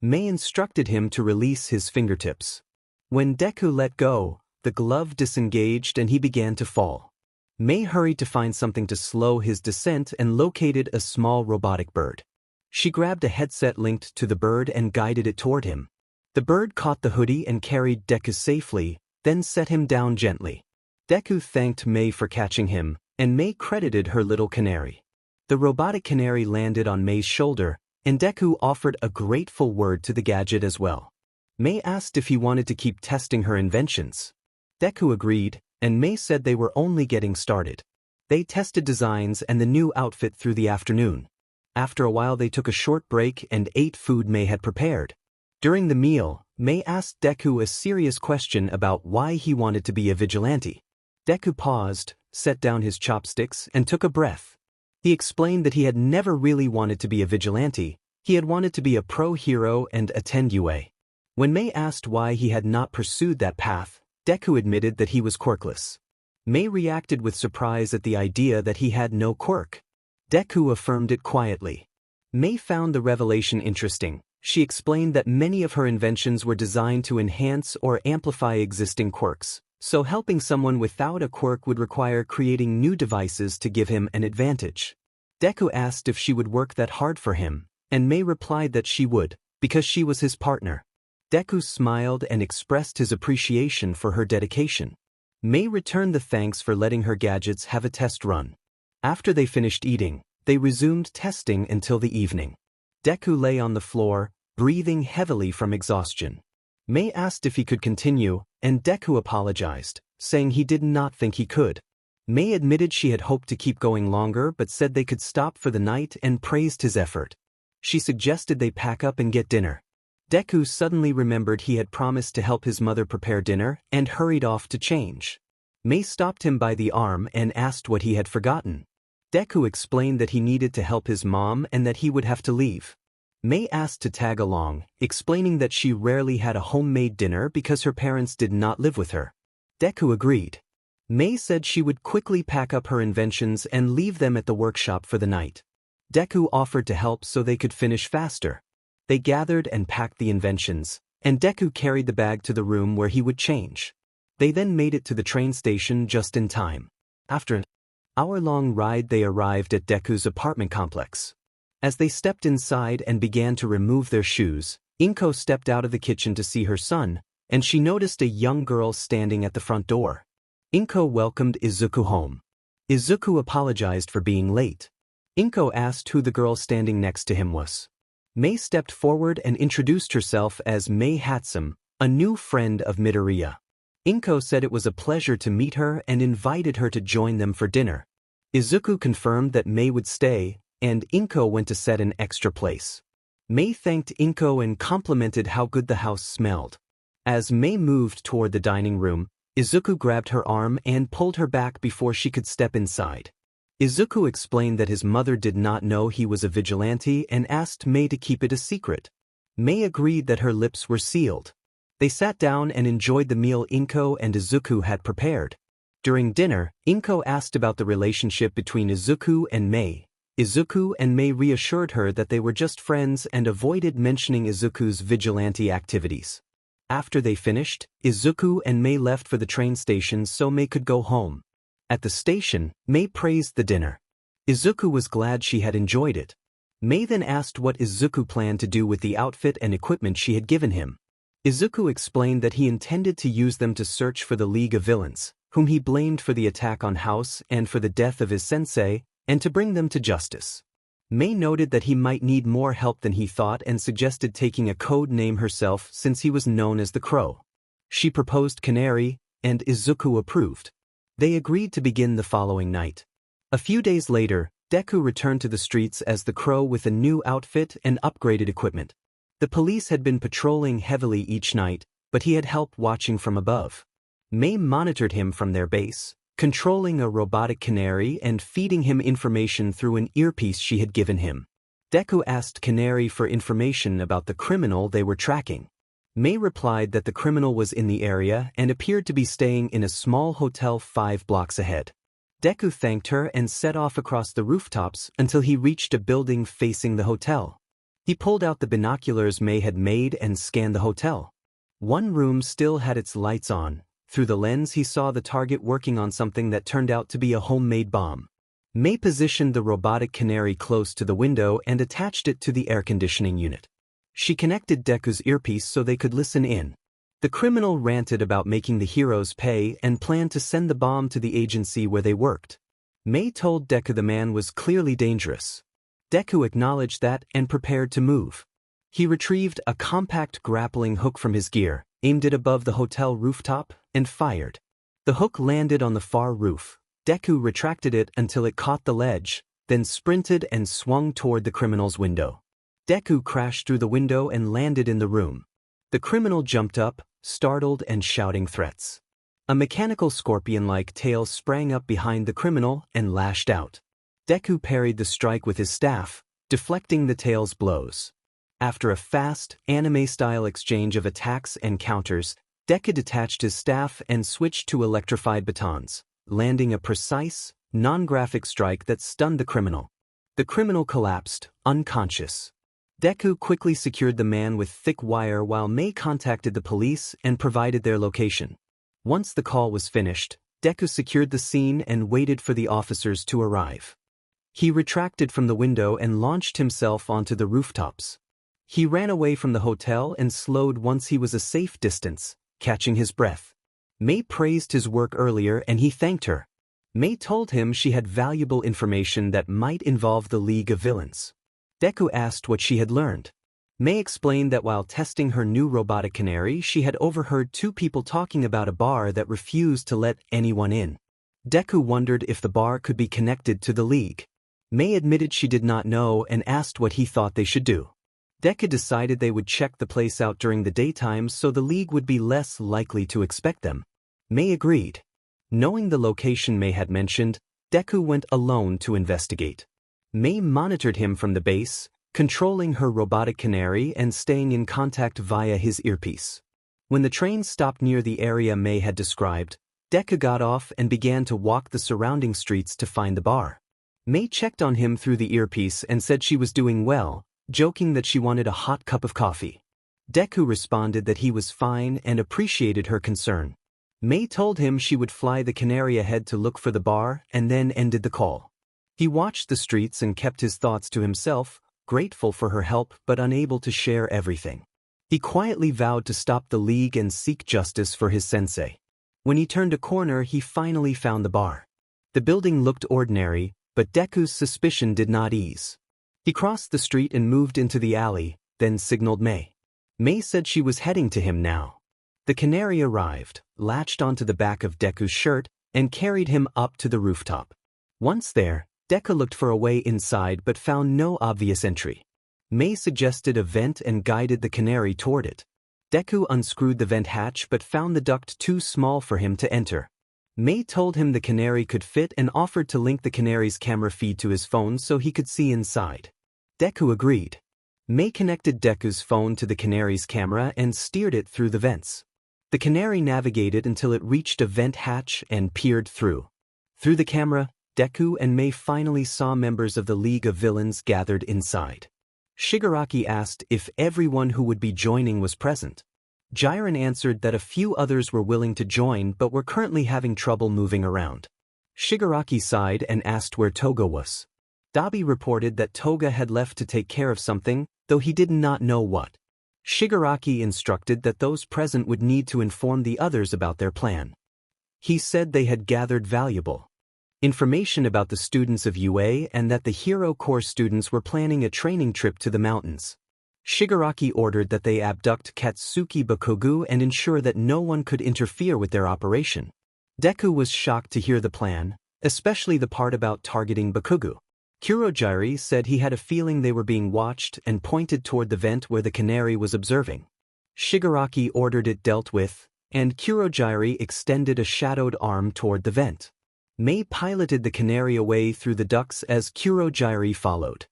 Mei instructed him to release his fingertips. When Deku let go, the glove disengaged and he began to fall. Mei hurried to find something to slow his descent and located a small robotic bird. She grabbed a headset linked to the bird and guided it toward him. The bird caught the hoodie and carried Deku safely, then set him down gently. Deku thanked Mei for catching him, and Mei credited her little canary. The robotic canary landed on Mei's shoulder, and Deku offered a grateful word to the gadget as well. Mei asked if he wanted to keep testing her inventions. Deku agreed, and Mei said they were only getting started. They tested designs and the new outfit through the afternoon. After a while they took a short break and ate food Mei had prepared. During the meal, Mei asked Deku a serious question about why he wanted to be a vigilante. Deku paused, set down his chopsticks, and took a breath. He explained that he had never really wanted to be a vigilante, he had wanted to be a pro-hero and attend UA. When Mei asked why he had not pursued that path, Deku admitted that he was quirkless. Mei reacted with surprise at the idea that he had no quirk. Deku affirmed it quietly. Mei found the revelation interesting. She explained that many of her inventions were designed to enhance or amplify existing quirks, so helping someone without a quirk would require creating new devices to give him an advantage. Deku asked if she would work that hard for him, and Mei replied that she would, because she was his partner. Deku smiled and expressed his appreciation for her dedication. Mei returned the thanks for letting her gadgets have a test run. After they finished eating, they resumed testing until the evening. Deku lay on the floor, breathing heavily from exhaustion. Mei asked if he could continue, and Deku apologized, saying he did not think he could. Mei admitted she had hoped to keep going longer but said they could stop for the night and praised his effort. She suggested they pack up and get dinner. Deku suddenly remembered he had promised to help his mother prepare dinner and hurried off to change. Mei stopped him by the arm and asked what he had forgotten. Deku explained that he needed to help his mom and that he would have to leave. Mei asked to tag along, explaining that she rarely had a homemade dinner because her parents did not live with her. Deku agreed. Mei said she would quickly pack up her inventions and leave them at the workshop for the night. Deku offered to help so they could finish faster. They gathered and packed the inventions, and Deku carried the bag to the room where he would change. They then made it to the train station just in time. After an hour-long ride they arrived at Deku's apartment complex. As they stepped inside and began to remove their shoes, Inko stepped out of the kitchen to see her son, and she noticed a young girl standing at the front door. Inko welcomed Izuku home. Izuku apologized for being late. Inko asked who the girl standing next to him was. Mei stepped forward and introduced herself as Mei Hatsum, a new friend of Midoriya. Inko said it was a pleasure to meet her and invited her to join them for dinner. Izuku confirmed that Mei would stay, and Inko went to set an extra place. Mei thanked Inko and complimented how good the house smelled. As Mei moved toward the dining room, Izuku grabbed her arm and pulled her back before she could step inside. Izuku explained that his mother did not know he was a vigilante and asked Mei to keep it a secret. Mei agreed that her lips were sealed. They sat down and enjoyed the meal Inko and Izuku had prepared. During dinner, Inko asked about the relationship between Izuku and Mei. Izuku and Mei reassured her that they were just friends and avoided mentioning Izuku's vigilante activities. After they finished, Izuku and Mei left for the train station so Mei could go home. At the station, Mei praised the dinner. Izuku was glad she had enjoyed it. Mei then asked what Izuku planned to do with the outfit and equipment she had given him. Izuku explained that he intended to use them to search for the League of Villains, whom he blamed for the attack on House and for the death of his sensei, and to bring them to justice. Mei noted that he might need more help than he thought and suggested taking a code name herself since he was known as the Crow. She proposed Canary, and Izuku approved. They agreed to begin the following night. A few days later, Deku returned to the streets as the Crow with a new outfit and upgraded equipment. The police had been patrolling heavily each night, but he had help watching from above. Mei monitored him from their base, controlling a robotic canary and feeding him information through an earpiece she had given him. Deku asked Canary for information about the criminal they were tracking. Mei replied that the criminal was in the area and appeared to be staying in a small hotel 5 blocks ahead. Deku thanked her and set off across the rooftops until he reached a building facing the hotel. He pulled out the binoculars Mei had made and scanned the hotel. One room still had its lights on. Through the lens he saw the target working on something that turned out to be a homemade bomb. Mei positioned the robotic canary close to the window and attached it to the air conditioning unit. She connected Deku's earpiece so they could listen in. The criminal ranted about making the heroes pay and planned to send the bomb to the agency where they worked. Mei told Deku the man was clearly dangerous. Deku acknowledged that and prepared to move. He retrieved a compact grappling hook from his gear, aimed it above the hotel rooftop, and fired. The hook landed on the far roof. Deku retracted it until it caught the ledge, then sprinted and swung toward the criminal's window. Deku crashed through the window and landed in the room. The criminal jumped up, startled and shouting threats. A mechanical scorpion-like tail sprang up behind the criminal and lashed out. Deku parried the strike with his staff, deflecting the tail's blows. After a fast, anime-style exchange of attacks and counters, Deku detached his staff and switched to electrified batons, landing a precise, non-graphic strike that stunned the criminal. The criminal collapsed, unconscious. Deku quickly secured the man with thick wire while Mei contacted the police and provided their location. Once the call was finished, Deku secured the scene and waited for the officers to arrive. He retracted from the window and launched himself onto the rooftops. He ran away from the hotel and slowed once he was a safe distance, catching his breath. Mei praised his work earlier and he thanked her. Mei told him she had valuable information that might involve the League of Villains. Deku asked what she had learned. Mei explained that while testing her new robotic canary she had overheard 2 people talking about a bar that refused to let anyone in. Deku wondered if the bar could be connected to the League. Mei admitted she did not know and asked what he thought they should do. Deku decided they would check the place out during the daytime so the League would be less likely to expect them. Mei agreed. Knowing the location Mei had mentioned, Deku went alone to investigate. Mei monitored him from the base, controlling her robotic canary and staying in contact via his earpiece. When the train stopped near the area Mei had described, Deku got off and began to walk the surrounding streets to find the bar. Mei checked on him through the earpiece and said she was doing well, joking that she wanted a hot cup of coffee. Deku responded that he was fine and appreciated her concern. Mei told him she would fly the canary ahead to look for the bar and then ended the call. He watched the streets and kept his thoughts to himself, grateful for her help but unable to share everything. He quietly vowed to stop the League and seek justice for his sensei. When he turned a corner he finally found the bar. The building looked ordinary, but Deku's suspicion did not ease. He crossed the street and moved into the alley, then signaled Mei. Mei said she was heading to him now. The canary arrived, latched onto the back of Deku's shirt, and carried him up to the rooftop. Once there, Deku looked for a way inside but found no obvious entry. Mei suggested a vent and guided the canary toward it. Deku unscrewed the vent hatch but found the duct too small for him to enter. Mei told him the canary could fit and offered to link the canary's camera feed to his phone so he could see inside. Deku agreed. Mei connected Deku's phone to the canary's camera and steered it through the vents. The canary navigated until it reached a vent hatch and peered through. Through the camera, Deku and Mei finally saw members of the League of Villains gathered inside. Shigaraki asked if everyone who would be joining was present. Jiren answered that a few others were willing to join but were currently having trouble moving around. Shigaraki sighed and asked where Toga was. Dabi reported that Toga had left to take care of something, though he did not know what. Shigaraki instructed that those present would need to inform the others about their plan. He said they had gathered valuable information about the students of UA and that the Hero Corps students were planning a training trip to the mountains. Shigaraki ordered that they abduct Katsuki Bakugo and ensure that no one could interfere with their operation. Deku was shocked to hear the plan, especially the part about targeting Bakugo. Kurojiri said he had a feeling they were being watched and pointed toward the vent where the canary was observing. Shigaraki ordered it dealt with, and Kurojiri extended a shadowed arm toward the vent. Mei piloted the canary away through the ducts as Kurojiri followed.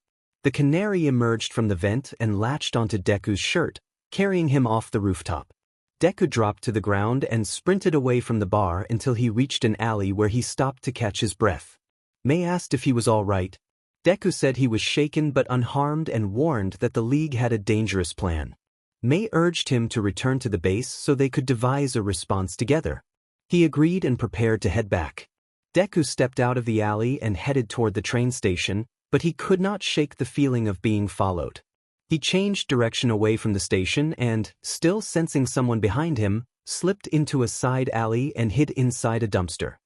The canary emerged from the vent and latched onto Deku's shirt, carrying him off the rooftop. Deku dropped to the ground and sprinted away from the bar until he reached an alley where he stopped to catch his breath. Mei asked if he was all right. Deku said he was shaken but unharmed and warned that the League had a dangerous plan. Mei urged him to return to the base so they could devise a response together. He agreed and prepared to head back. Deku stepped out of the alley and headed toward the train station, but he could not shake the feeling of being followed. He changed direction away from the station and, still sensing someone behind him, slipped into a side alley and hid inside a dumpster.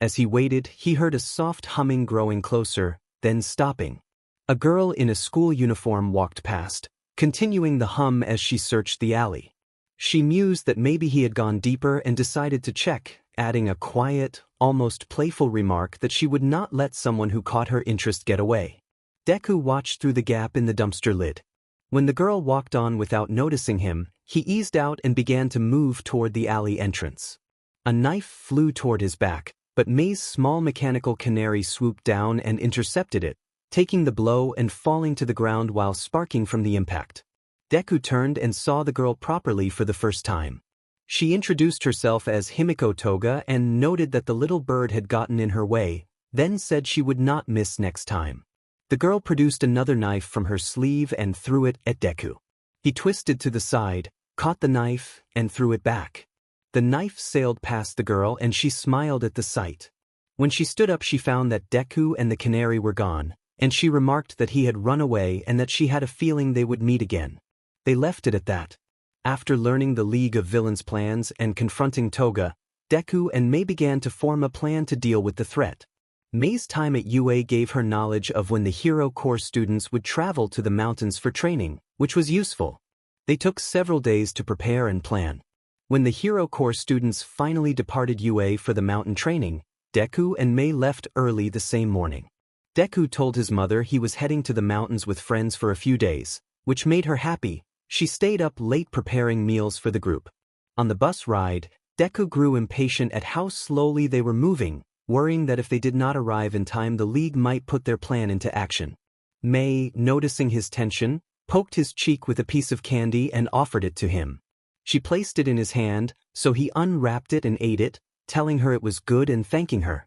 As he waited, he heard a soft humming growing closer, then stopping. A girl in a school uniform walked past, continuing the hum as she searched the alley. She mused that maybe he had gone deeper and decided to check, adding a quiet, almost playful remark that she would not let someone who caught her interest get away. Deku watched through the gap in the dumpster lid. When the girl walked on without noticing him, he eased out and began to move toward the alley entrance. A knife flew toward his back, but Mei's small mechanical canary swooped down and intercepted it, taking the blow and falling to the ground while sparking from the impact. Deku turned and saw the girl properly for the first time. She introduced herself as Himiko Toga and noted that the little bird had gotten in her way, then said she would not miss next time. The girl produced another knife from her sleeve and threw it at Deku. He twisted to the side, caught the knife, and threw it back. The knife sailed past the girl and she smiled at the sight. When she stood up she found that Deku and the canary were gone, and she remarked that he had run away and that she had a feeling they would meet again. They left it at that. After learning the League of Villains' plans and confronting Toga, Deku and Mei began to form a plan to deal with the threat. Mei's time at UA gave her knowledge of when the Hero Corps students would travel to the mountains for training, which was useful. They took several days to prepare and plan. When the Hero Corps students finally departed UA for the mountain training, Deku and Mei left early the same morning. Deku told his mother he was heading to the mountains with friends for a few days, which made her happy. She stayed up late preparing meals for the group. On the bus ride, Deku grew impatient at how slowly they were moving, worrying that if they did not arrive in time the League might put their plan into action. Mei, noticing his tension, poked his cheek with a piece of candy and offered it to him. She placed it in his hand, so he unwrapped it and ate it, telling her it was good and thanking her.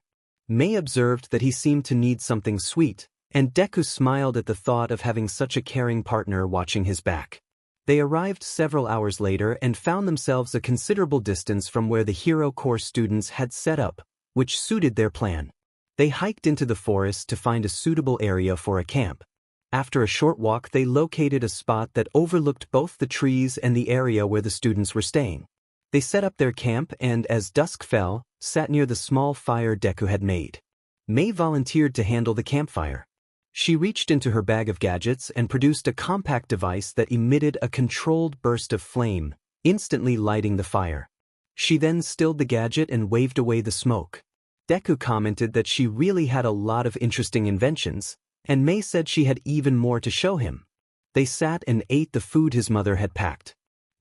Mei observed that he seemed to need something sweet, and Deku smiled at the thought of having such a caring partner watching his back. They arrived several hours later and found themselves a considerable distance from where the Hero Corps students had set up, which suited their plan. They hiked into the forest to find a suitable area for a camp. After a short walk they located a spot that overlooked both the trees and the area where the students were staying. They set up their camp and, as dusk fell, sat near the small fire Deku had made. Mei volunteered to handle the campfire. She reached into her bag of gadgets and produced a compact device that emitted a controlled burst of flame, instantly lighting the fire. She then stilled the gadget and waved away the smoke. Deku commented that she really had a lot of interesting inventions, and Mei said she had even more to show him. They sat and ate the food his mother had packed.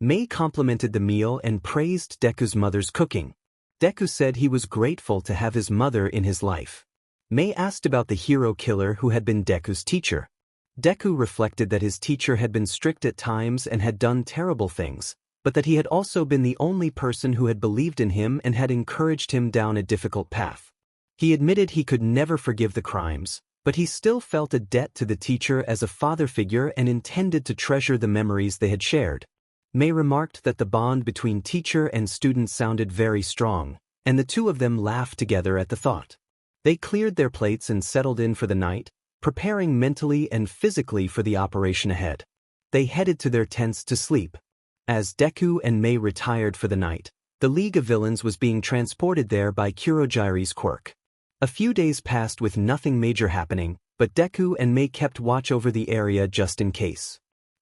Mei complimented the meal and praised Deku's mother's cooking. Deku said he was grateful to have his mother in his life. Mei asked about the hero killer who had been Deku's teacher. Deku reflected that his teacher had been strict at times and had done terrible things, but that he had also been the only person who had believed in him and had encouraged him down a difficult path. He admitted he could never forgive the crimes, but he still felt a debt to the teacher as a father figure and intended to treasure the memories they had shared. Mei remarked that the bond between teacher and student sounded very strong, and the two of them laughed together at the thought. They cleared their plates and settled in for the night, preparing mentally and physically for the operation ahead. They headed to their tents to sleep. As Deku and Mei retired for the night, the League of Villains was being transported there by Kurogiri's quirk. A few days passed with nothing major happening, but Deku and Mei kept watch over the area just in case.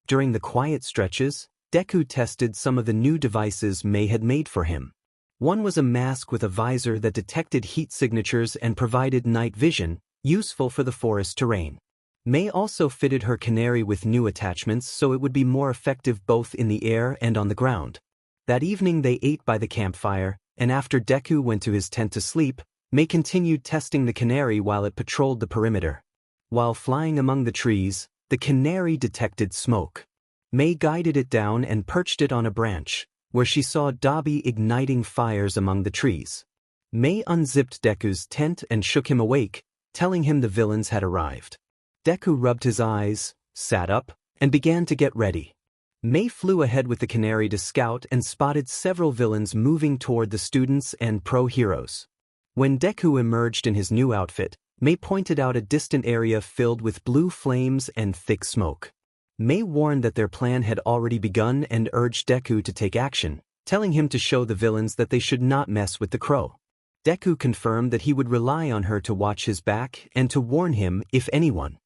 During the quiet stretches, Deku tested some of the new devices Mei had made for him. One was a mask with a visor that detected heat signatures and provided night vision, useful for the forest terrain. Mei also fitted her canary with new attachments so it would be more effective both in the air and on the ground. That evening they ate by the campfire, and after Deku went to his tent to sleep, Mei continued testing the canary while it patrolled the perimeter. While flying among the trees, the canary detected smoke. Mei guided it down and perched it on a branch, where she saw Dabi igniting fires among the trees. Mei unzipped Deku's tent and shook him awake, telling him the villains had arrived. Deku rubbed his eyes, sat up, and began to get ready. Mei flew ahead with the canary to scout and spotted several villains moving toward the students and pro-heroes. When Deku emerged in his new outfit, Mei pointed out a distant area filled with blue flames and thick smoke. Mei warned that their plan had already begun and urged Deku to take action, telling him to show the villains that they should not mess with the crow. Deku confirmed that he would rely on her to watch his back and to warn him if anyone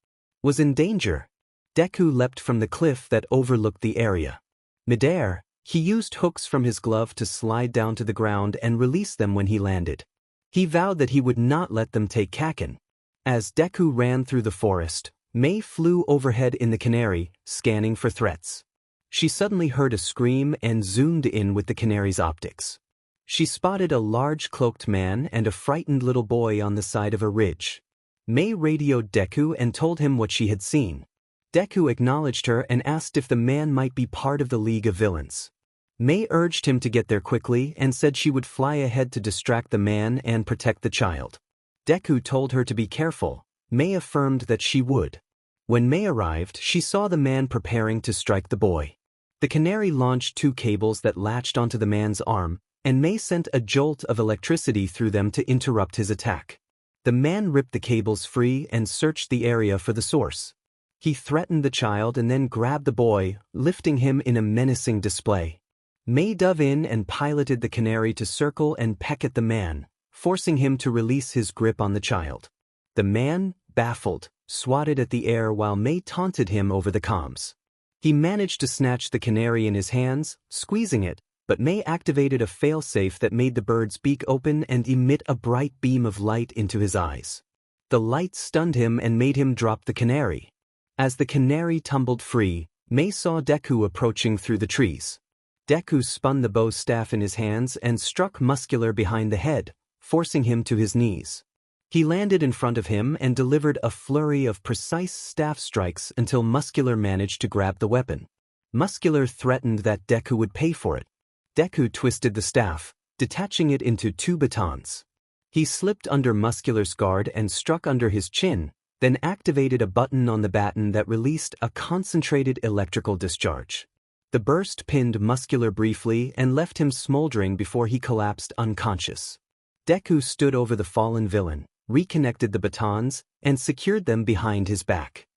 was in danger. Deku leapt from the cliff that overlooked the area. Midair, he used hooks from his glove to slide down to the ground and release them when he landed. He vowed that he would not let them take Kaken. As Deku ran through the forest, Mei flew overhead in the canary, scanning for threats. She suddenly heard a scream and zoomed in with the canary's optics. She spotted a large cloaked man and a frightened little boy on the side of a ridge. Mei radioed Deku and told him what she had seen. Deku acknowledged her and asked if the man might be part of the League of Villains. Mei urged him to get there quickly and said she would fly ahead to distract the man and protect the child. Deku told her to be careful. Mei affirmed that she would. When Mei arrived, she saw the man preparing to strike the boy. The canary launched 2 cables that latched onto the man's arm, and Mei sent a jolt of electricity through them to interrupt his attack. The man ripped the cables free and searched the area for the source. He threatened the child and then grabbed the boy, lifting him in a menacing display. Mei dove in and piloted the canary to circle and peck at the man, forcing him to release his grip on the child. The man, baffled, swatted at the air while Mei taunted him over the comms. He managed to snatch the canary in his hands, squeezing it, but Mei activated a failsafe that made the bird's beak open and emit a bright beam of light into his eyes. The light stunned him and made him drop the canary. As the canary tumbled free, Mei saw Deku approaching through the trees. Deku spun the bow staff in his hands and struck Muscular behind the head, forcing him to his knees. He landed in front of him and delivered a flurry of precise staff strikes until Muscular managed to grab the weapon. Muscular threatened that Deku would pay for it. Deku twisted the staff, detaching it into 2 batons. He slipped under Muscular's guard and struck under his chin, then activated a button on the baton that released a concentrated electrical discharge. The burst pinned Muscular briefly and left him smoldering before he collapsed unconscious. Deku stood over the fallen villain, reconnected the batons, and secured them behind his back.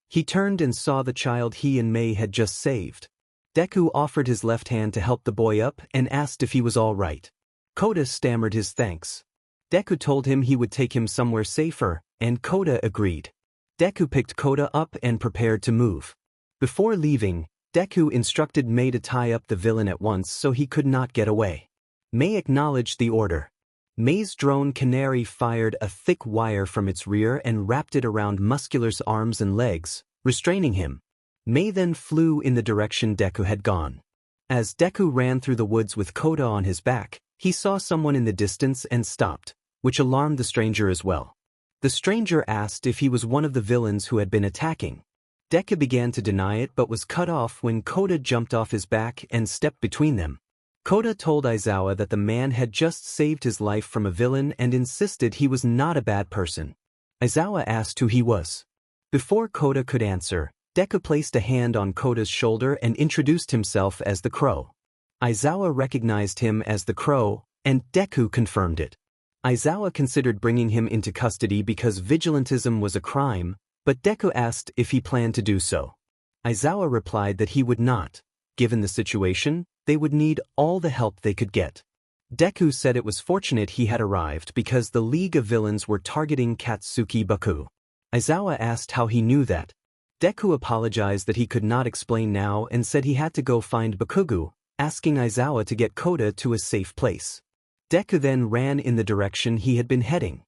He turned and saw the child he and Mei had just saved. Deku offered his left hand to help the boy up and asked if he was all right. Koda stammered his thanks. Deku told him he would take him somewhere safer, and Koda agreed. Deku picked Koda up and prepared to move. Before leaving, Deku instructed Mei to tie up the villain at once so he could not get away. Mei acknowledged the order. Mei's drone canary fired a thick wire from its rear and wrapped it around Muscular's arms and legs, restraining him. Mei then flew in the direction Deku had gone. As Deku ran through the woods with Koda on his back, he saw someone in the distance and stopped, which alarmed the stranger as well. The stranger asked if he was one of the villains who had been attacking. Deku began to deny it but was cut off when Koda jumped off his back and stepped between them. Koda told Aizawa that the man had just saved his life from a villain and insisted he was not a bad person. Aizawa asked who he was. Before Koda could answer, Deku placed a hand on Koda's shoulder and introduced himself as the Crow. Aizawa recognized him as the Crow, and Deku confirmed it. Aizawa considered bringing him into custody because vigilantism was a crime, but Deku asked if he planned to do so. Aizawa replied that he would not. Given the situation, they would need all the help they could get. Deku said it was fortunate he had arrived because the League of Villains were targeting Katsuki Baku. Aizawa asked how he knew that. Deku apologized that he could not explain now and said he had to go find Bakugo, asking Aizawa to get Koda to a safe place. Deku then ran in the direction he had been heading.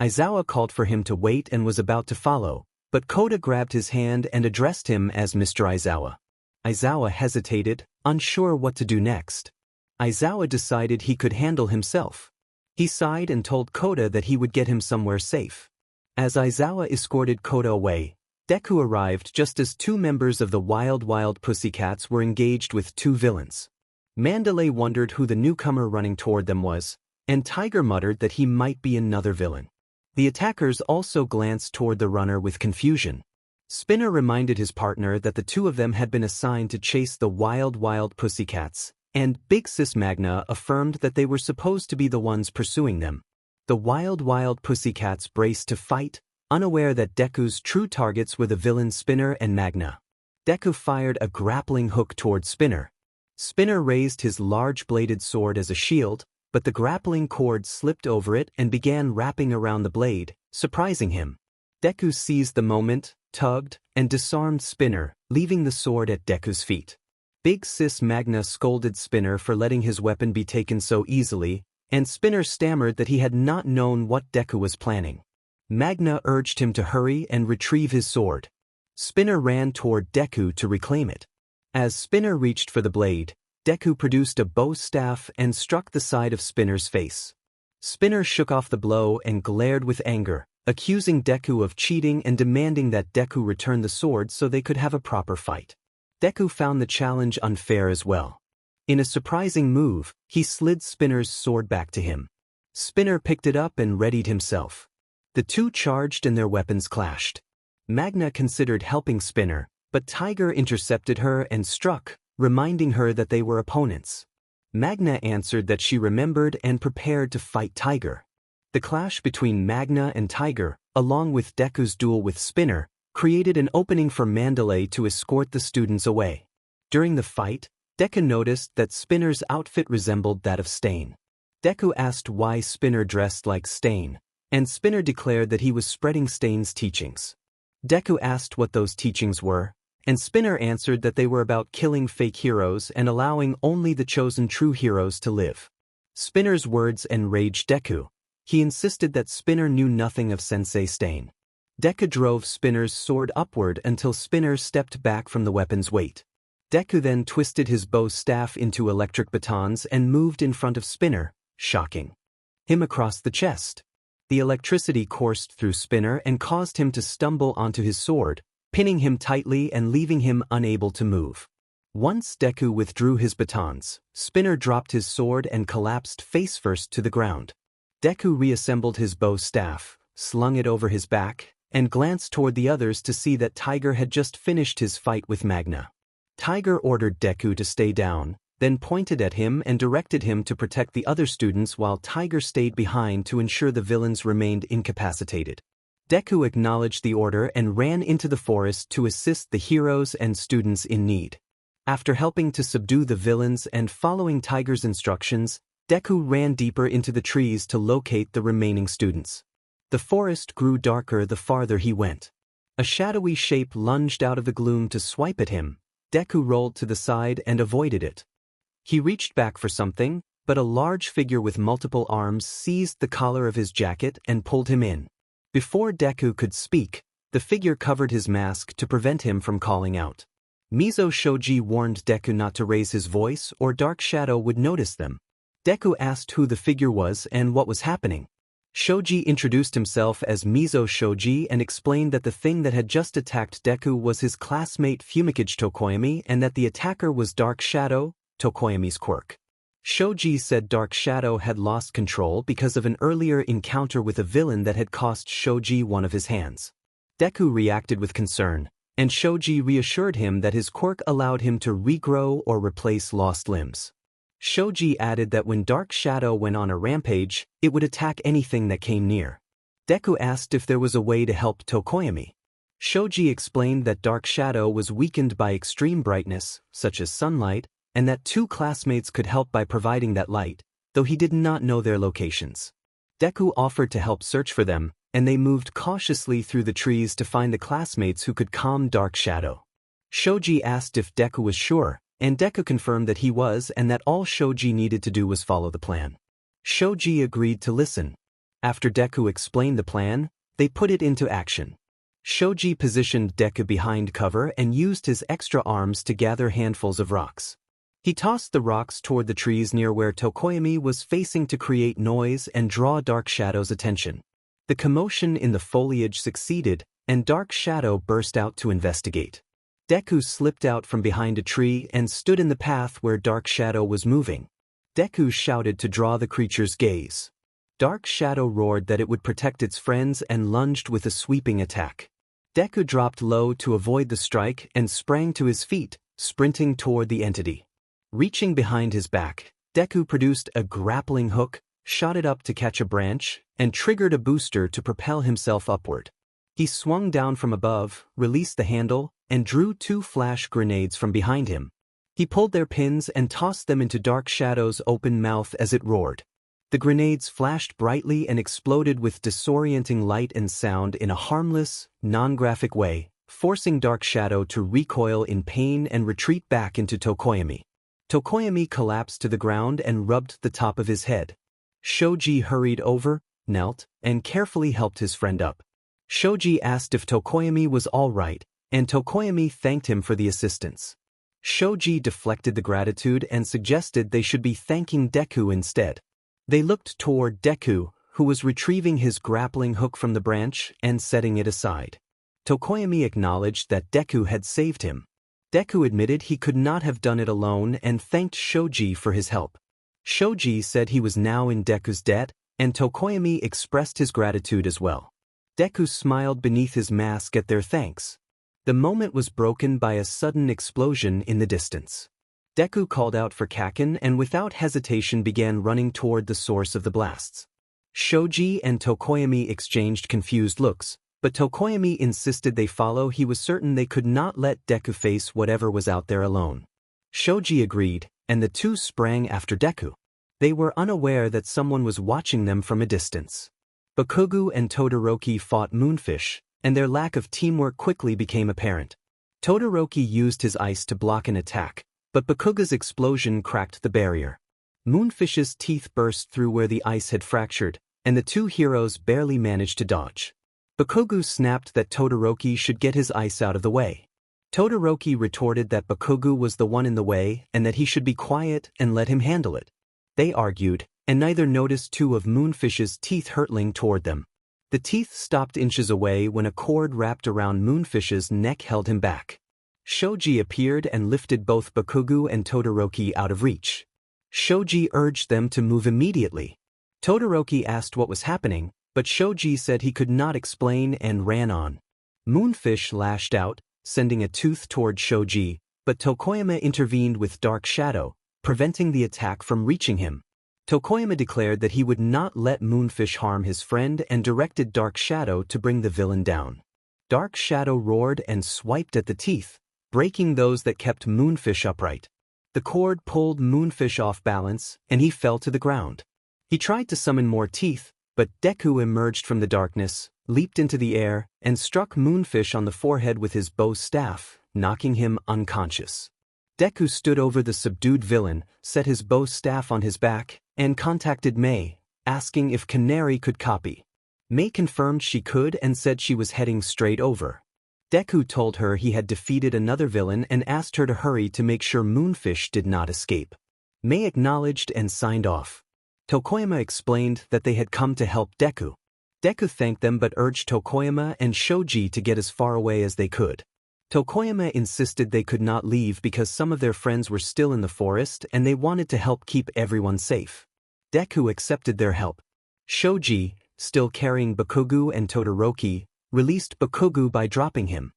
Aizawa called for him to wait and was about to follow, but Koda grabbed his hand and addressed him as Mr. Aizawa. Aizawa hesitated, unsure what to do next. Aizawa decided he could handle himself. He sighed and told Koda that he would get him somewhere safe. As Aizawa escorted Koda away, Deku arrived just as two members of the Wild Pussycats were engaged with two villains. Mandalay wondered who the newcomer running toward them was, and Tiger muttered that he might be another villain. The attackers also glanced toward the runner with confusion. Spinner reminded his partner that the two of them had been assigned to chase the Wild Pussycats, and Big Sis Magna affirmed that they were supposed to be the ones pursuing them. The Wild Pussycats braced to fight, unaware that Deku's true targets were the villains Spinner and Magna. Deku fired a grappling hook toward Spinner. Spinner raised his large-bladed sword as a shield, but the grappling cord slipped over it and began wrapping around the blade, surprising him. Deku seized the moment, tugged, and disarmed Spinner, leaving the sword at Deku's feet. Big Sis Magna scolded Spinner for letting his weapon be taken so easily, and Spinner stammered that he had not known what Deku was planning. Magna urged him to hurry and retrieve his sword. Spinner ran toward Deku to reclaim it. As Spinner reached for the blade, Deku produced a bow staff and struck the side of Spinner's face. Spinner shook off the blow and glared with anger, accusing Deku of cheating and demanding that Deku return the sword so they could have a proper fight. Deku found the challenge unfair as well. In a surprising move, he slid Spinner's sword back to him. Spinner picked it up and readied himself. The two charged and their weapons clashed. Magna considered helping Spinner, but Tiger intercepted her and struck, reminding her that they were opponents. Magna answered that she remembered and prepared to fight Tiger. The clash between Magna and Tiger, along with Deku's duel with Spinner, created an opening for Mandalay to escort the students away. During the fight, Deku noticed that Spinner's outfit resembled that of Stain. Deku asked why Spinner dressed like Stain, and Spinner declared that he was spreading Stain's teachings. Deku asked what those teachings were, and Spinner answered that they were about killing fake heroes and allowing only the chosen true heroes to live. Spinner's words enraged Deku. He insisted that Spinner knew nothing of Sensei Stain. Deku drove Spinner's sword upward until Spinner stepped back from the weapon's weight. Deku then twisted his bow staff into electric batons and moved in front of Spinner, shocking him across the chest. The electricity coursed through Spinner and caused him to stumble onto his sword, pinning him tightly and leaving him unable to move. Once Deku withdrew his batons, Spinner dropped his sword and collapsed face-first to the ground. Deku reassembled his bow staff, slung it over his back, and glanced toward the others to see that Tiger had just finished his fight with Magna. Tiger ordered Deku to stay down, then pointed at him and directed him to protect the other students while Tiger stayed behind to ensure the villains remained incapacitated. Deku acknowledged the order and ran into the forest to assist the heroes and students in need. After helping to subdue the villains and following Tiger's instructions, Deku ran deeper into the trees to locate the remaining students. The forest grew darker the farther he went. A shadowy shape lunged out of the gloom to swipe at him. Deku rolled to the side and avoided it. He reached back for something, but a large figure with multiple arms seized the collar of his jacket and pulled him in. Before Deku could speak, the figure covered his mask to prevent him from calling out. Mizo Shoji warned Deku not to raise his voice or Dark Shadow would notice them. Deku asked who the figure was and what was happening. Shoji introduced himself as Mizo Shoji and explained that the thing that had just attacked Deku was his classmate Fumikage Tokoyami and that the attacker was Dark Shadow, Tokoyami's quirk. Shoji said Dark Shadow had lost control because of an earlier encounter with a villain that had cost Shoji one of his hands. Deku reacted with concern, and Shoji reassured him that his quirk allowed him to regrow or replace lost limbs. Shoji added that when Dark Shadow went on a rampage, it would attack anything that came near. Deku asked if there was a way to help Tokoyami. Shoji explained that Dark Shadow was weakened by extreme brightness, such as sunlight, and that two classmates could help by providing that light, though he did not know their locations. Deku offered to help search for them, and they moved cautiously through the trees to find the classmates who could calm Dark Shadow. Shoji asked if Deku was sure, and Deku confirmed that he was and that all Shoji needed to do was follow the plan. Shoji agreed to listen. After Deku explained the plan, they put it into action. Shoji positioned Deku behind cover and used his extra arms to gather handfuls of rocks. He tossed the rocks toward the trees near where Tokoyami was facing to create noise and draw Dark Shadow's attention. The commotion in the foliage succeeded, and Dark Shadow burst out to investigate. Deku slipped out from behind a tree and stood in the path where Dark Shadow was moving. Deku shouted to draw the creature's gaze. Dark Shadow roared that it would protect its friends and lunged with a sweeping attack. Deku dropped low to avoid the strike and sprang to his feet, sprinting toward the entity. Reaching behind his back, Deku produced a grappling hook, shot it up to catch a branch, and triggered a booster to propel himself upward. He swung down from above, released the handle, and drew two flash grenades from behind him. He pulled their pins and tossed them into Dark Shadow's open mouth as it roared. The grenades flashed brightly and exploded with disorienting light and sound in a harmless, non-graphic way, forcing Dark Shadow to recoil in pain and retreat back into Tokoyami. Tokoyami collapsed to the ground and rubbed the top of his head. Shoji hurried over, knelt, and carefully helped his friend up. Shoji asked if Tokoyami was all right, and Tokoyami thanked him for the assistance. Shoji deflected the gratitude and suggested they should be thanking Deku instead. They looked toward Deku, who was retrieving his grappling hook from the branch and setting it aside. Tokoyami acknowledged that Deku had saved him. Deku admitted he could not have done it alone and thanked Shoji for his help. Shoji said he was now in Deku's debt, and Tokoyami expressed his gratitude as well. Deku smiled beneath his mask at their thanks. The moment was broken by a sudden explosion in the distance. Deku called out for Kaken and without hesitation began running toward the source of the blasts. Shoji and Tokoyami exchanged confused looks, but Tokoyami insisted they follow. He was certain they could not let Deku face whatever was out there alone. Shoji agreed, and the two sprang after Deku. They were unaware that someone was watching them from a distance. Bakugo and Todoroki fought Moonfish, and their lack of teamwork quickly became apparent. Todoroki used his ice to block an attack, but Bakugo's explosion cracked the barrier. Moonfish's teeth burst through where the ice had fractured, and the two heroes barely managed to dodge. Bakugo snapped that Todoroki should get his ice out of the way. Todoroki retorted that Bakugo was the one in the way and that he should be quiet and let him handle it. They argued, and neither noticed two of Moonfish's teeth hurtling toward them. The teeth stopped inches away when a cord wrapped around Moonfish's neck held him back. Shoji appeared and lifted both Bakugo and Todoroki out of reach. Shoji urged them to move immediately. Todoroki asked what was happening, but Shoji said he could not explain and ran on. Moonfish lashed out, sending a tooth toward Shoji, but Tokoyama intervened with Dark Shadow, preventing the attack from reaching him. Tokoyama declared that he would not let Moonfish harm his friend and directed Dark Shadow to bring the villain down. Dark Shadow roared and swiped at the teeth, breaking those that kept Moonfish upright. The cord pulled Moonfish off balance, and he fell to the ground. He tried to summon more teeth, but Deku emerged from the darkness, leaped into the air, and struck Moonfish on the forehead with his bow staff, knocking him unconscious. Deku stood over the subdued villain, set his bow staff on his back, and contacted Mei, asking if Canary could copy. Mei confirmed she could and said she was heading straight over. Deku told her he had defeated another villain and asked her to hurry to make sure Moonfish did not escape. Mei acknowledged and signed off. Tokoyama explained that they had come to help Deku. Deku thanked them but urged Tokoyama and Shoji to get as far away as they could. Tokoyama insisted they could not leave because some of their friends were still in the forest and they wanted to help keep everyone safe. Deku accepted their help. Shoji, still carrying Bakugo and Todoroki, released Bakugo by dropping him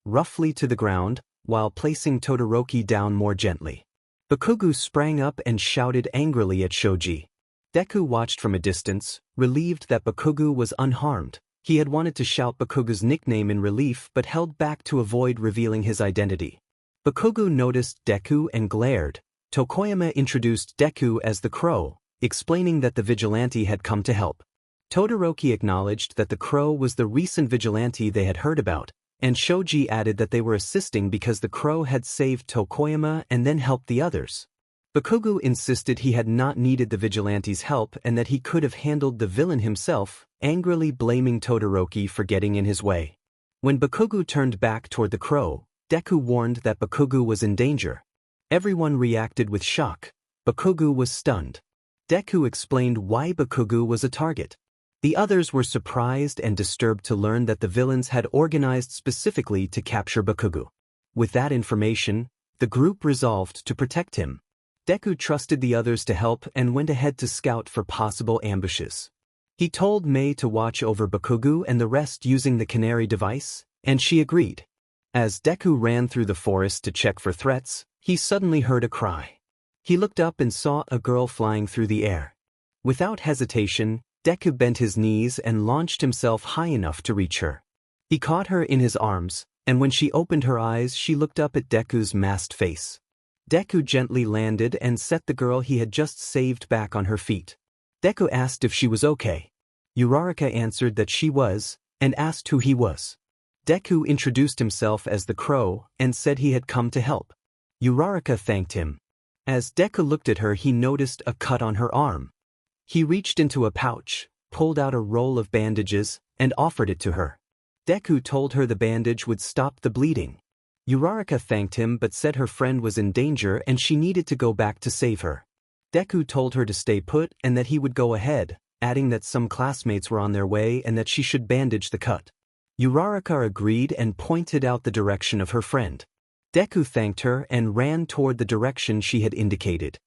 roughly to the ground, while placing Todoroki down more gently. Bakugo sprang up and shouted angrily at Shoji. Deku watched from a distance, relieved that Bakugo was unharmed. He had wanted to shout Bakugo's nickname in relief but held back to avoid revealing his identity. Bakugo noticed Deku and glared. Tokoyama introduced Deku as the Crow, explaining that the vigilante had come to help. Todoroki acknowledged that the Crow was the recent vigilante they had heard about, and Shoji added that they were assisting because the Crow had saved Tokoyama and then helped the others. Bakugo insisted he had not needed the vigilante's help and that he could have handled the villain himself, angrily blaming Todoroki for getting in his way. When Bakugo turned back toward the Crow, Deku warned that Bakugo was in danger. Everyone reacted with shock. Bakugo was stunned. Deku explained why Bakugo was a target. The others were surprised and disturbed to learn that the villains had organized specifically to capture Bakugo. With that information, the group resolved to protect him. Deku trusted the others to help and went ahead to scout for possible ambushes. He told Mei to watch over Bakugo and the rest using the canary device, and she agreed. As Deku ran through the forest to check for threats, he suddenly heard a cry. He looked up and saw a girl flying through the air. Without hesitation, Deku bent his knees and launched himself high enough to reach her. He caught her in his arms, and when she opened her eyes she looked up at Deku's masked face. Deku gently landed and set the girl he had just saved back on her feet. Deku asked if she was okay. Uraraka answered that she was, and asked who he was. Deku introduced himself as the Crow and said he had come to help. Uraraka thanked him. As Deku looked at her he noticed a cut on her arm. He reached into a pouch, pulled out a roll of bandages, and offered it to her. Deku told her the bandage would stop the bleeding. Uraraka thanked him but said her friend was in danger and she needed to go back to save her. Deku told her to stay put and that he would go ahead, adding that some classmates were on their way and that she should bandage the cut. Uraraka agreed and pointed out the direction of her friend. Deku thanked her and ran toward the direction she had indicated.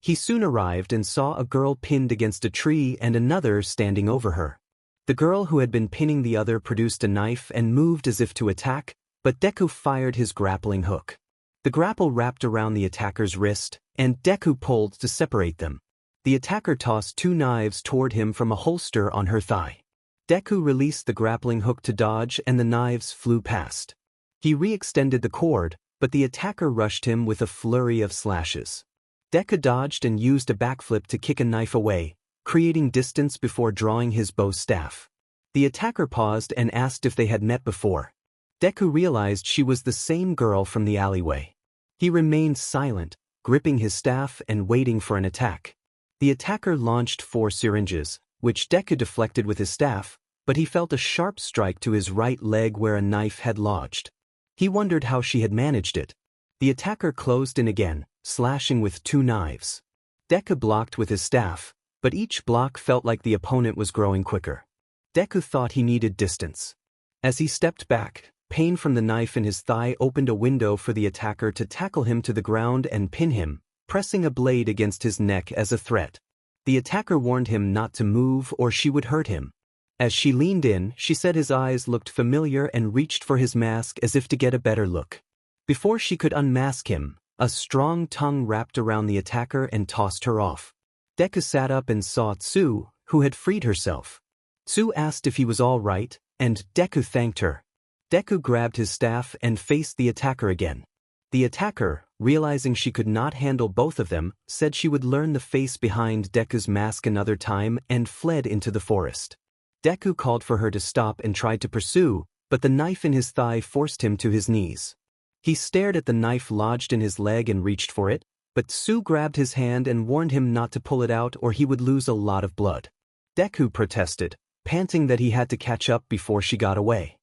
He soon arrived and saw a girl pinned against a tree and another standing over her. The girl who had been pinning the other produced a knife and moved as if to attack, but Deku fired his grappling hook. The grapple wrapped around the attacker's wrist, and Deku pulled to separate them. The attacker tossed two knives toward him from a holster on her thigh. Deku released the grappling hook to dodge and the knives flew past. He re-extended the cord, but the attacker rushed him with a flurry of slashes. Deku dodged and used a backflip to kick a knife away, creating distance before drawing his bow staff. The attacker paused and asked if they had met before. Deku realized she was the same girl from the alleyway. He remained silent, gripping his staff and waiting for an attack. The attacker launched 4 syringes, which Deku deflected with his staff, but he felt a sharp strike to his right leg where a knife had lodged. He wondered how she had managed it. The attacker closed in again, slashing with 2 knives. Deku blocked with his staff, but each block felt like the opponent was growing quicker. Deku thought he needed distance. As he stepped back, pain from the knife in his thigh opened a window for the attacker to tackle him to the ground and pin him, pressing a blade against his neck as a threat. The attacker warned him not to move or she would hurt him. As she leaned in, she said his eyes looked familiar and reached for his mask as if to get a better look. Before she could unmask him, a strong tongue wrapped around the attacker and tossed her off. Deku sat up and saw Tsu, who had freed herself. Tsu asked if he was all right, and Deku thanked her. Deku grabbed his staff and faced the attacker again. The attacker, realizing she could not handle both of them, said she would learn the face behind Deku's mask another time and fled into the forest. Deku called for her to stop and tried to pursue, but the knife in his thigh forced him to his knees. He stared at the knife lodged in his leg and reached for it, but Tsu grabbed his hand and warned him not to pull it out or he would lose a lot of blood. Deku protested, panting that he had to catch up before she got away.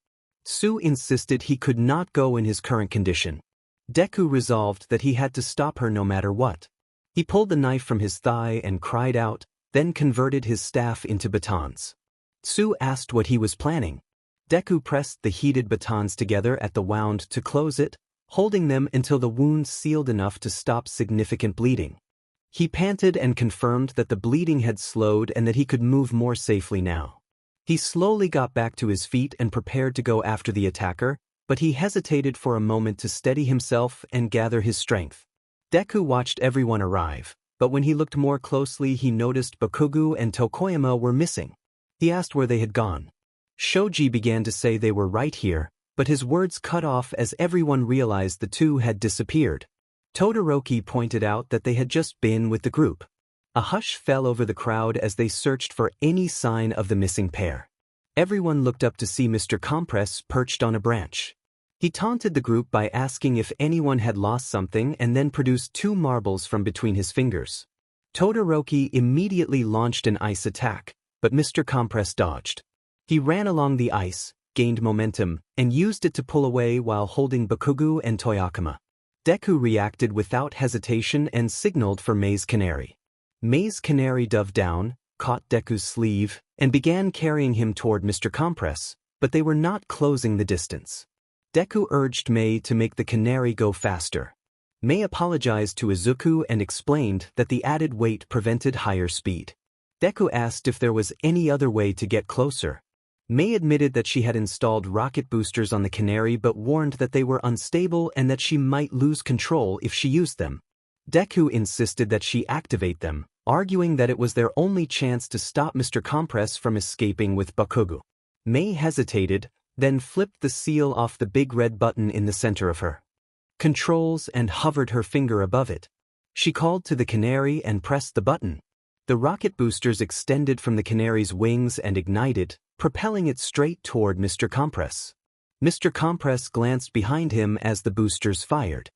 Sue insisted he could not go in his current condition. Deku resolved that he had to stop her no matter what. He pulled the knife from his thigh and cried out, then converted his staff into batons. Sue asked what he was planning. Deku pressed the heated batons together at the wound to close it, holding them until the wound sealed enough to stop significant bleeding. He panted and confirmed that the bleeding had slowed and that he could move more safely now. He slowly got back to his feet and prepared to go after the attacker, but he hesitated for a moment to steady himself and gather his strength. Deku watched everyone arrive, but when he looked more closely he noticed Bakugo and Tokoyama were missing. He asked where they had gone. Shoji began to say they were right here, but his words cut off as everyone realized the two had disappeared. Todoroki pointed out that they had just been with the group. A hush fell over the crowd as they searched for any sign of the missing pair. Everyone looked up to see Mr. Compress perched on a branch. He taunted the group by asking if anyone had lost something and then produced 2 marbles from between his fingers. Todoroki immediately launched an ice attack, but Mr. Compress dodged. He ran along the ice, gained momentum, and used it to pull away while holding Bakugo and Toyakama. Deku reacted without hesitation and signaled for Mei's Canary. Mei's Canary dove down, caught Deku's sleeve, and began carrying him toward Mr. Compress, but they were not closing the distance. Deku urged Mei to make the Canary go faster. Mei apologized to Izuku and explained that the added weight prevented higher speed. Deku asked if there was any other way to get closer. Mei admitted that she had installed rocket boosters on the Canary but warned that they were unstable and that she might lose control if she used them. Deku insisted that she activate them, arguing that it was their only chance to stop Mr. Compress from escaping with Bakugo. Mei hesitated, then flipped the seal off the big red button in the center of her controls and hovered her finger above it. She called to the Canary and pressed the button. The rocket boosters extended from the Canary's wings and ignited, propelling it straight toward Mr. Compress. Mr. Compress glanced behind him as the boosters fired.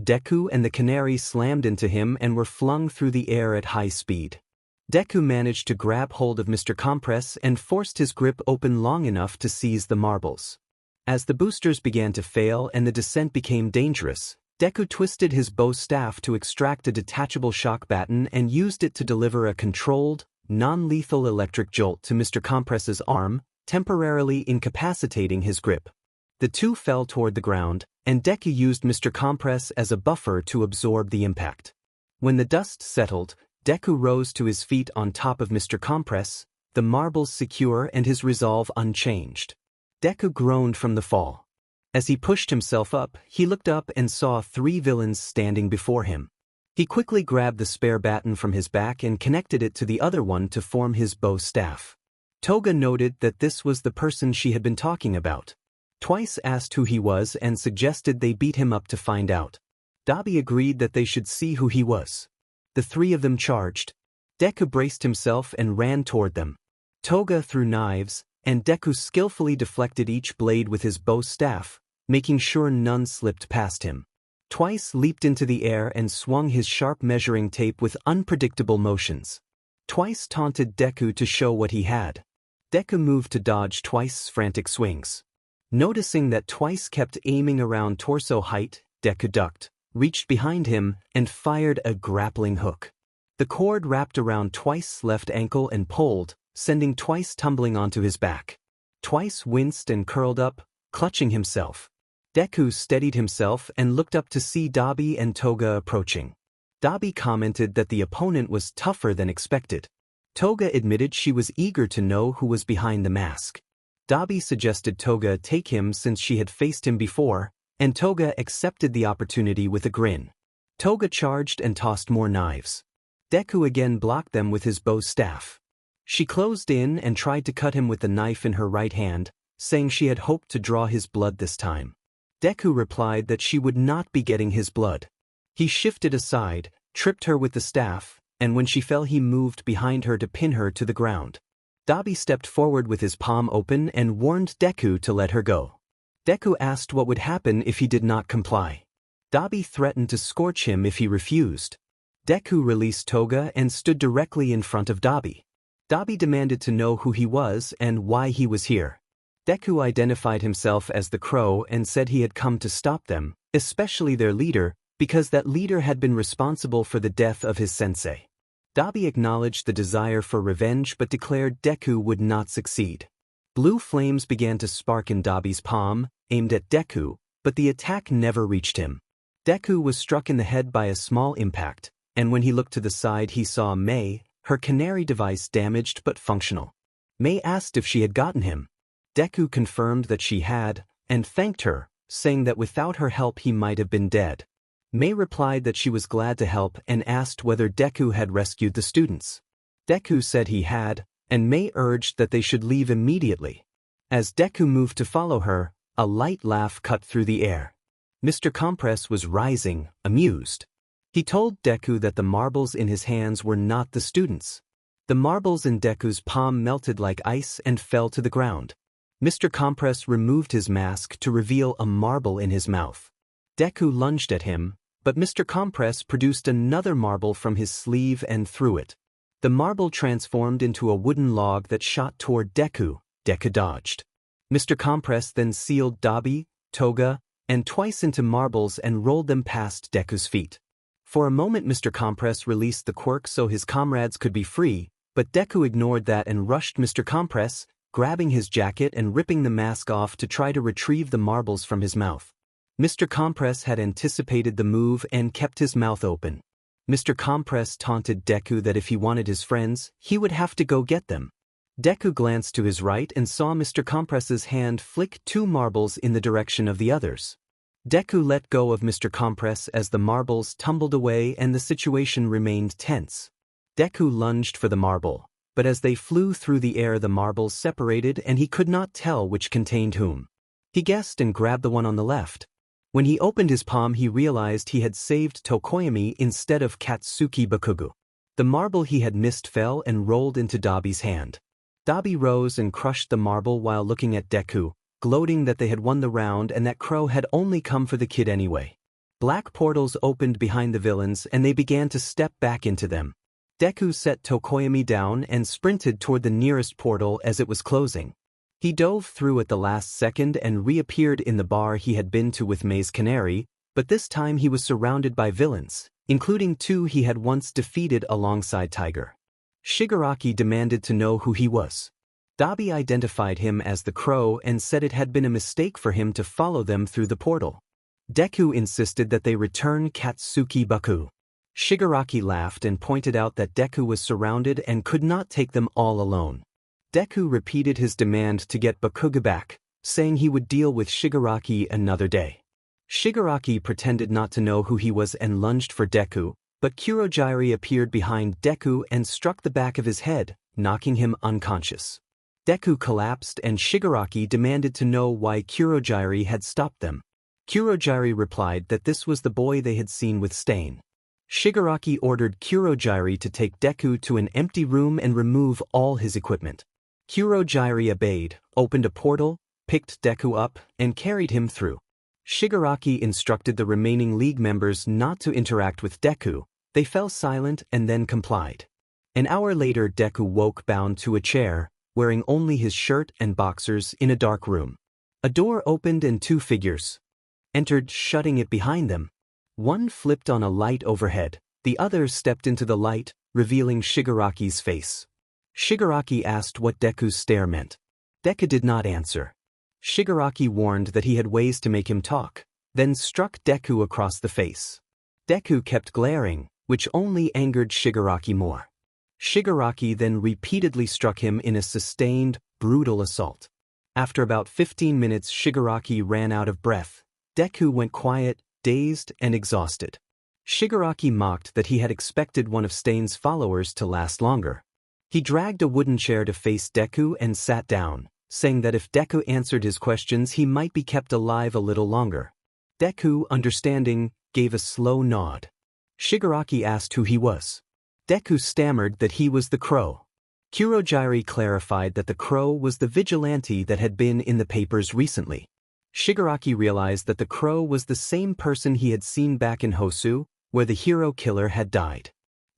Deku and the Canary slammed into him and were flung through the air at high speed. Deku managed to grab hold of Mr. Compress and forced his grip open long enough to seize the marbles. As the boosters began to fail and the descent became dangerous, Deku twisted his bow staff to extract a detachable shock baton and used it to deliver a controlled, non-lethal electric jolt to Mr. Compress's arm, temporarily incapacitating his grip. The two fell toward the ground, and Deku used Mr. Compress as a buffer to absorb the impact. When the dust settled, Deku rose to his feet on top of Mr. Compress, the marbles secure and his resolve unchanged. Deku groaned from the fall. As he pushed himself up, he looked up and saw 3 villains standing before him. He quickly grabbed the spare baton from his back and connected it to the other one to form his bow staff. Toga noted that this was the person she had been talking about. Twice asked who he was and suggested they beat him up to find out. Dabi agreed that they should see who he was. The 3 of them charged. Deku braced himself and ran toward them. Toga threw knives, and Deku skillfully deflected each blade with his bow staff, making sure none slipped past him. Twice leaped into the air and swung his sharp measuring tape with unpredictable motions. Twice taunted Deku to show what he had. Deku moved to dodge Twice's frantic swings. Noticing that Twice kept aiming around torso height, Deku ducked, reached behind him, and fired a grappling hook. The cord wrapped around Twice's left ankle and pulled, sending Twice tumbling onto his back. Twice winced and curled up, clutching himself. Deku steadied himself and looked up to see Dabi and Toga approaching. Dabi commented that the opponent was tougher than expected. Toga admitted she was eager to know who was behind the mask. Dabi suggested Toga take him since she had faced him before, and Toga accepted the opportunity with a grin. Toga charged and tossed more knives. Deku again blocked them with his bow staff. She closed in and tried to cut him with the knife in her right hand, saying she had hoped to draw his blood this time. Deku replied that she would not be getting his blood. He shifted aside, tripped her with the staff, and when she fell he moved behind her to pin her to the ground. Dabi stepped forward with his palm open and warned Deku to let her go. Deku asked what would happen if he did not comply. Dabi threatened to scorch him if he refused. Deku released Toga and stood directly in front of Dabi. Dabi demanded to know who he was and why he was here. Deku identified himself as the crow and said he had come to stop them, especially their leader, because that leader had been responsible for the death of his sensei. Dabi acknowledged the desire for revenge but declared Deku would not succeed. Blue flames began to spark in Dabi's palm, aimed at Deku, but the attack never reached him. Deku was struck in the head by a small impact, and when he looked to the side he saw Mei, her canary device damaged but functional. Mei asked if she had gotten him. Deku confirmed that she had, and thanked her, saying that without her help he might have been dead. Mei replied that she was glad to help and asked whether Deku had rescued the students. Deku said he had, and Mei urged that they should leave immediately. As Deku moved to follow her, a light laugh cut through the air. Mr. Compress was rising, amused. He told Deku that the marbles in his hands were not the students. The marbles in Deku's palm melted like ice and fell to the ground. Mr. Compress removed his mask to reveal a marble in his mouth. Deku lunged at him, but Mr. Compress produced another marble from his sleeve and threw it. The marble transformed into a wooden log that shot toward Deku. Deku dodged. Mr. Compress then sealed Dabi, Toga, and twice into marbles and rolled them past Deku's feet. For a moment Mr. Compress released the quirk so his comrades could be free, but Deku ignored that and rushed Mr. Compress, grabbing his jacket and ripping the mask off to try to retrieve the marbles from his mouth. Mr. Compress had anticipated the move and kept his mouth open. Mr. Compress taunted Deku that if he wanted his friends, he would have to go get them. Deku glanced to his right and saw Mr. Compress's hand flick 2 marbles in the direction of the others. Deku let go of Mr. Compress as the marbles tumbled away and the situation remained tense. Deku lunged for the marble, but as they flew through the air the marbles separated and he could not tell which contained whom. He guessed and grabbed the one on the left. When he opened his palm he realized he had saved Tokoyami instead of Katsuki Bakugo. The marble he had missed fell and rolled into Dabi's hand. Dabi rose and crushed the marble while looking at Deku, gloating that they had won the round and that Crow had only come for the kid anyway. Black portals opened behind the villains and they began to step back into them. Deku set Tokoyami down and sprinted toward the nearest portal as it was closing. He dove through at the last second and reappeared in the bar he had been to with Mei's canary, but this time he was surrounded by villains, including 2 he had once defeated alongside Tiger. Shigaraki demanded to know who he was. Dabi identified him as the Crow and said it had been a mistake for him to follow them through the portal. Deku insisted that they return Katsuki Baku. Shigaraki laughed and pointed out that Deku was surrounded and could not take them all alone. Deku repeated his demand to get Bakugo back, saying he would deal with Shigaraki another day. Shigaraki pretended not to know who he was and lunged for Deku, but Kurojairi appeared behind Deku and struck the back of his head, knocking him unconscious. Deku collapsed and Shigaraki demanded to know why Kurojairi had stopped them. Kurojairi replied that this was the boy they had seen with Stain. Shigaraki ordered Kurojairi to take Deku to an empty room and remove all his equipment. Kurojairi obeyed, opened a portal, picked Deku up, and carried him through. Shigaraki instructed the remaining League members not to interact with Deku. They fell silent and then complied. An hour later Deku woke bound to a chair, wearing only his shirt and boxers in a dark room. A door opened and 2 figures entered, shutting it behind them. One flipped on a light overhead, the other stepped into the light, revealing Shigaraki's face. Shigaraki asked what Deku's stare meant. Deku did not answer. Shigaraki warned that he had ways to make him talk, then struck Deku across the face. Deku kept glaring, which only angered Shigaraki more. Shigaraki then repeatedly struck him in a sustained, brutal assault. After about 15 minutes Shigaraki ran out of breath. Deku went quiet, dazed and exhausted. Shigaraki mocked that he had expected one of Stain's followers to last longer. He dragged a wooden chair to face Deku and sat down, saying that if Deku answered his questions he might be kept alive a little longer. Deku, understanding, gave a slow nod. Shigaraki asked who he was. Deku stammered that he was the Crow. Kurojairi clarified that the Crow was the vigilante that had been in the papers recently. Shigaraki realized that the Crow was the same person he had seen back in Hosu, where the hero killer had died.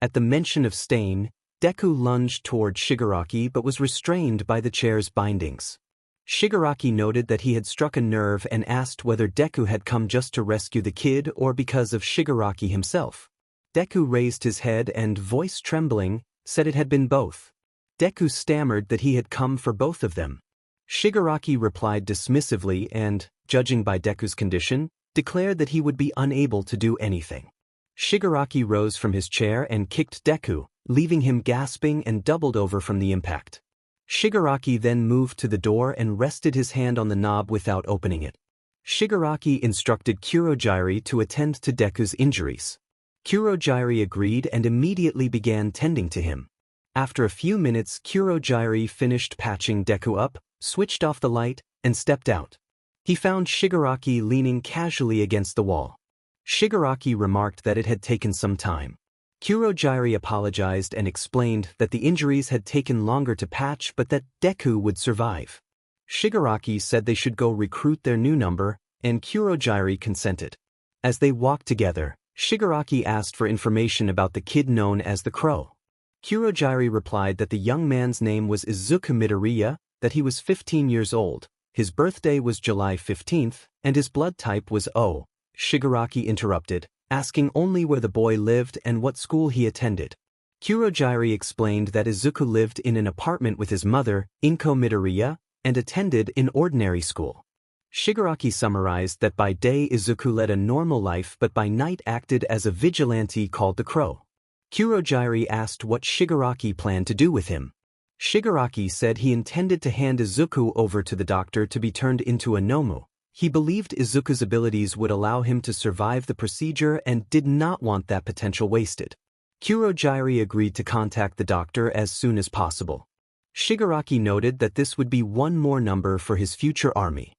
At the mention of Stain, Deku lunged toward Shigaraki but was restrained by the chair's bindings. Shigaraki noted that he had struck a nerve and asked whether Deku had come just to rescue the kid or because of Shigaraki himself. Deku raised his head and, voice trembling, said it had been both. Deku stammered that he had come for both of them. Shigaraki replied dismissively and, judging by Deku's condition, declared that he would be unable to do anything. Shigaraki rose from his chair and kicked Deku, leaving him gasping and doubled over from the impact. Shigaraki then moved to the door and rested his hand on the knob without opening it. Shigaraki instructed Kurogyari to attend to Deku's injuries. Kurogyari agreed and immediately began tending to him. After a few minutes, Kurogyari finished patching Deku up, switched off the light, and stepped out. He found Shigaraki leaning casually against the wall. Shigaraki remarked that it had taken some time. Kurogyari apologized and explained that the injuries had taken longer to patch but that Deku would survive. Shigaraki said they should go recruit their new number, and Kurogyari consented. As they walked together, Shigaraki asked for information about the kid known as the Crow. Kurogyari replied that the young man's name was Izuku Midoriya, that he was 15 years old, his birthday was July 15th, and his blood type was O. Shigaraki interrupted, asking only where the boy lived and what school he attended. Kurogyari explained that Izuku lived in an apartment with his mother, Inko Midoriya, and attended an ordinary school. Shigaraki summarized that by day Izuku led a normal life but by night acted as a vigilante called the Crow. Kurogyari asked what Shigaraki planned to do with him. Shigaraki said he intended to hand Izuku over to the doctor to be turned into a Nomu. He believed Izuku's abilities would allow him to survive the procedure and did not want that potential wasted. Kurogyari agreed to contact the doctor as soon as possible. Shigaraki noted that this would be one more number for his future army.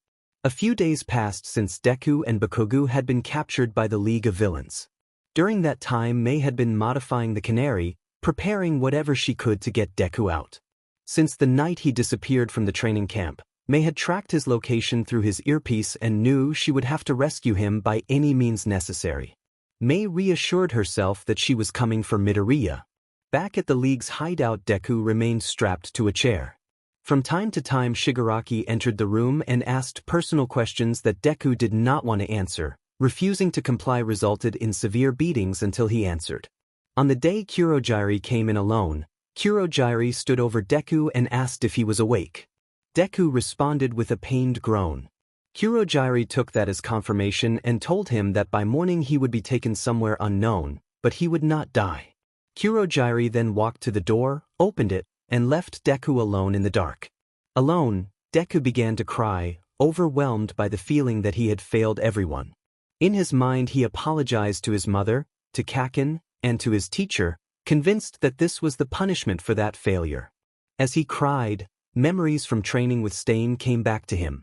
A few days passed since Deku and Bakugo had been captured by the League of Villains. During that time, Mei had been modifying the canary, preparing whatever she could to get Deku out. Since the night he disappeared from the training camp, Mei had tracked his location through his earpiece and knew she would have to rescue him by any means necessary. Mei reassured herself that she was coming for Midoriya. Back at the League's hideout, Deku remained strapped to a chair. From time to time, Shigaraki entered the room and asked personal questions that Deku did not want to answer. Refusing to comply resulted in severe beatings until he answered. On the day Kurogyari came in alone, Kurogyari stood over Deku and asked if he was awake. Deku responded with a pained groan. Kurogyari took that as confirmation and told him that by morning he would be taken somewhere unknown, but he would not die. Kurogyari then walked to the door, opened it, and left Deku alone in the dark. Alone, Deku began to cry, overwhelmed by the feeling that he had failed everyone. In his mind he apologized to his mother, to Kaken, and to his teacher, convinced that this was the punishment for that failure. As he cried, memories from training with Stain came back to him.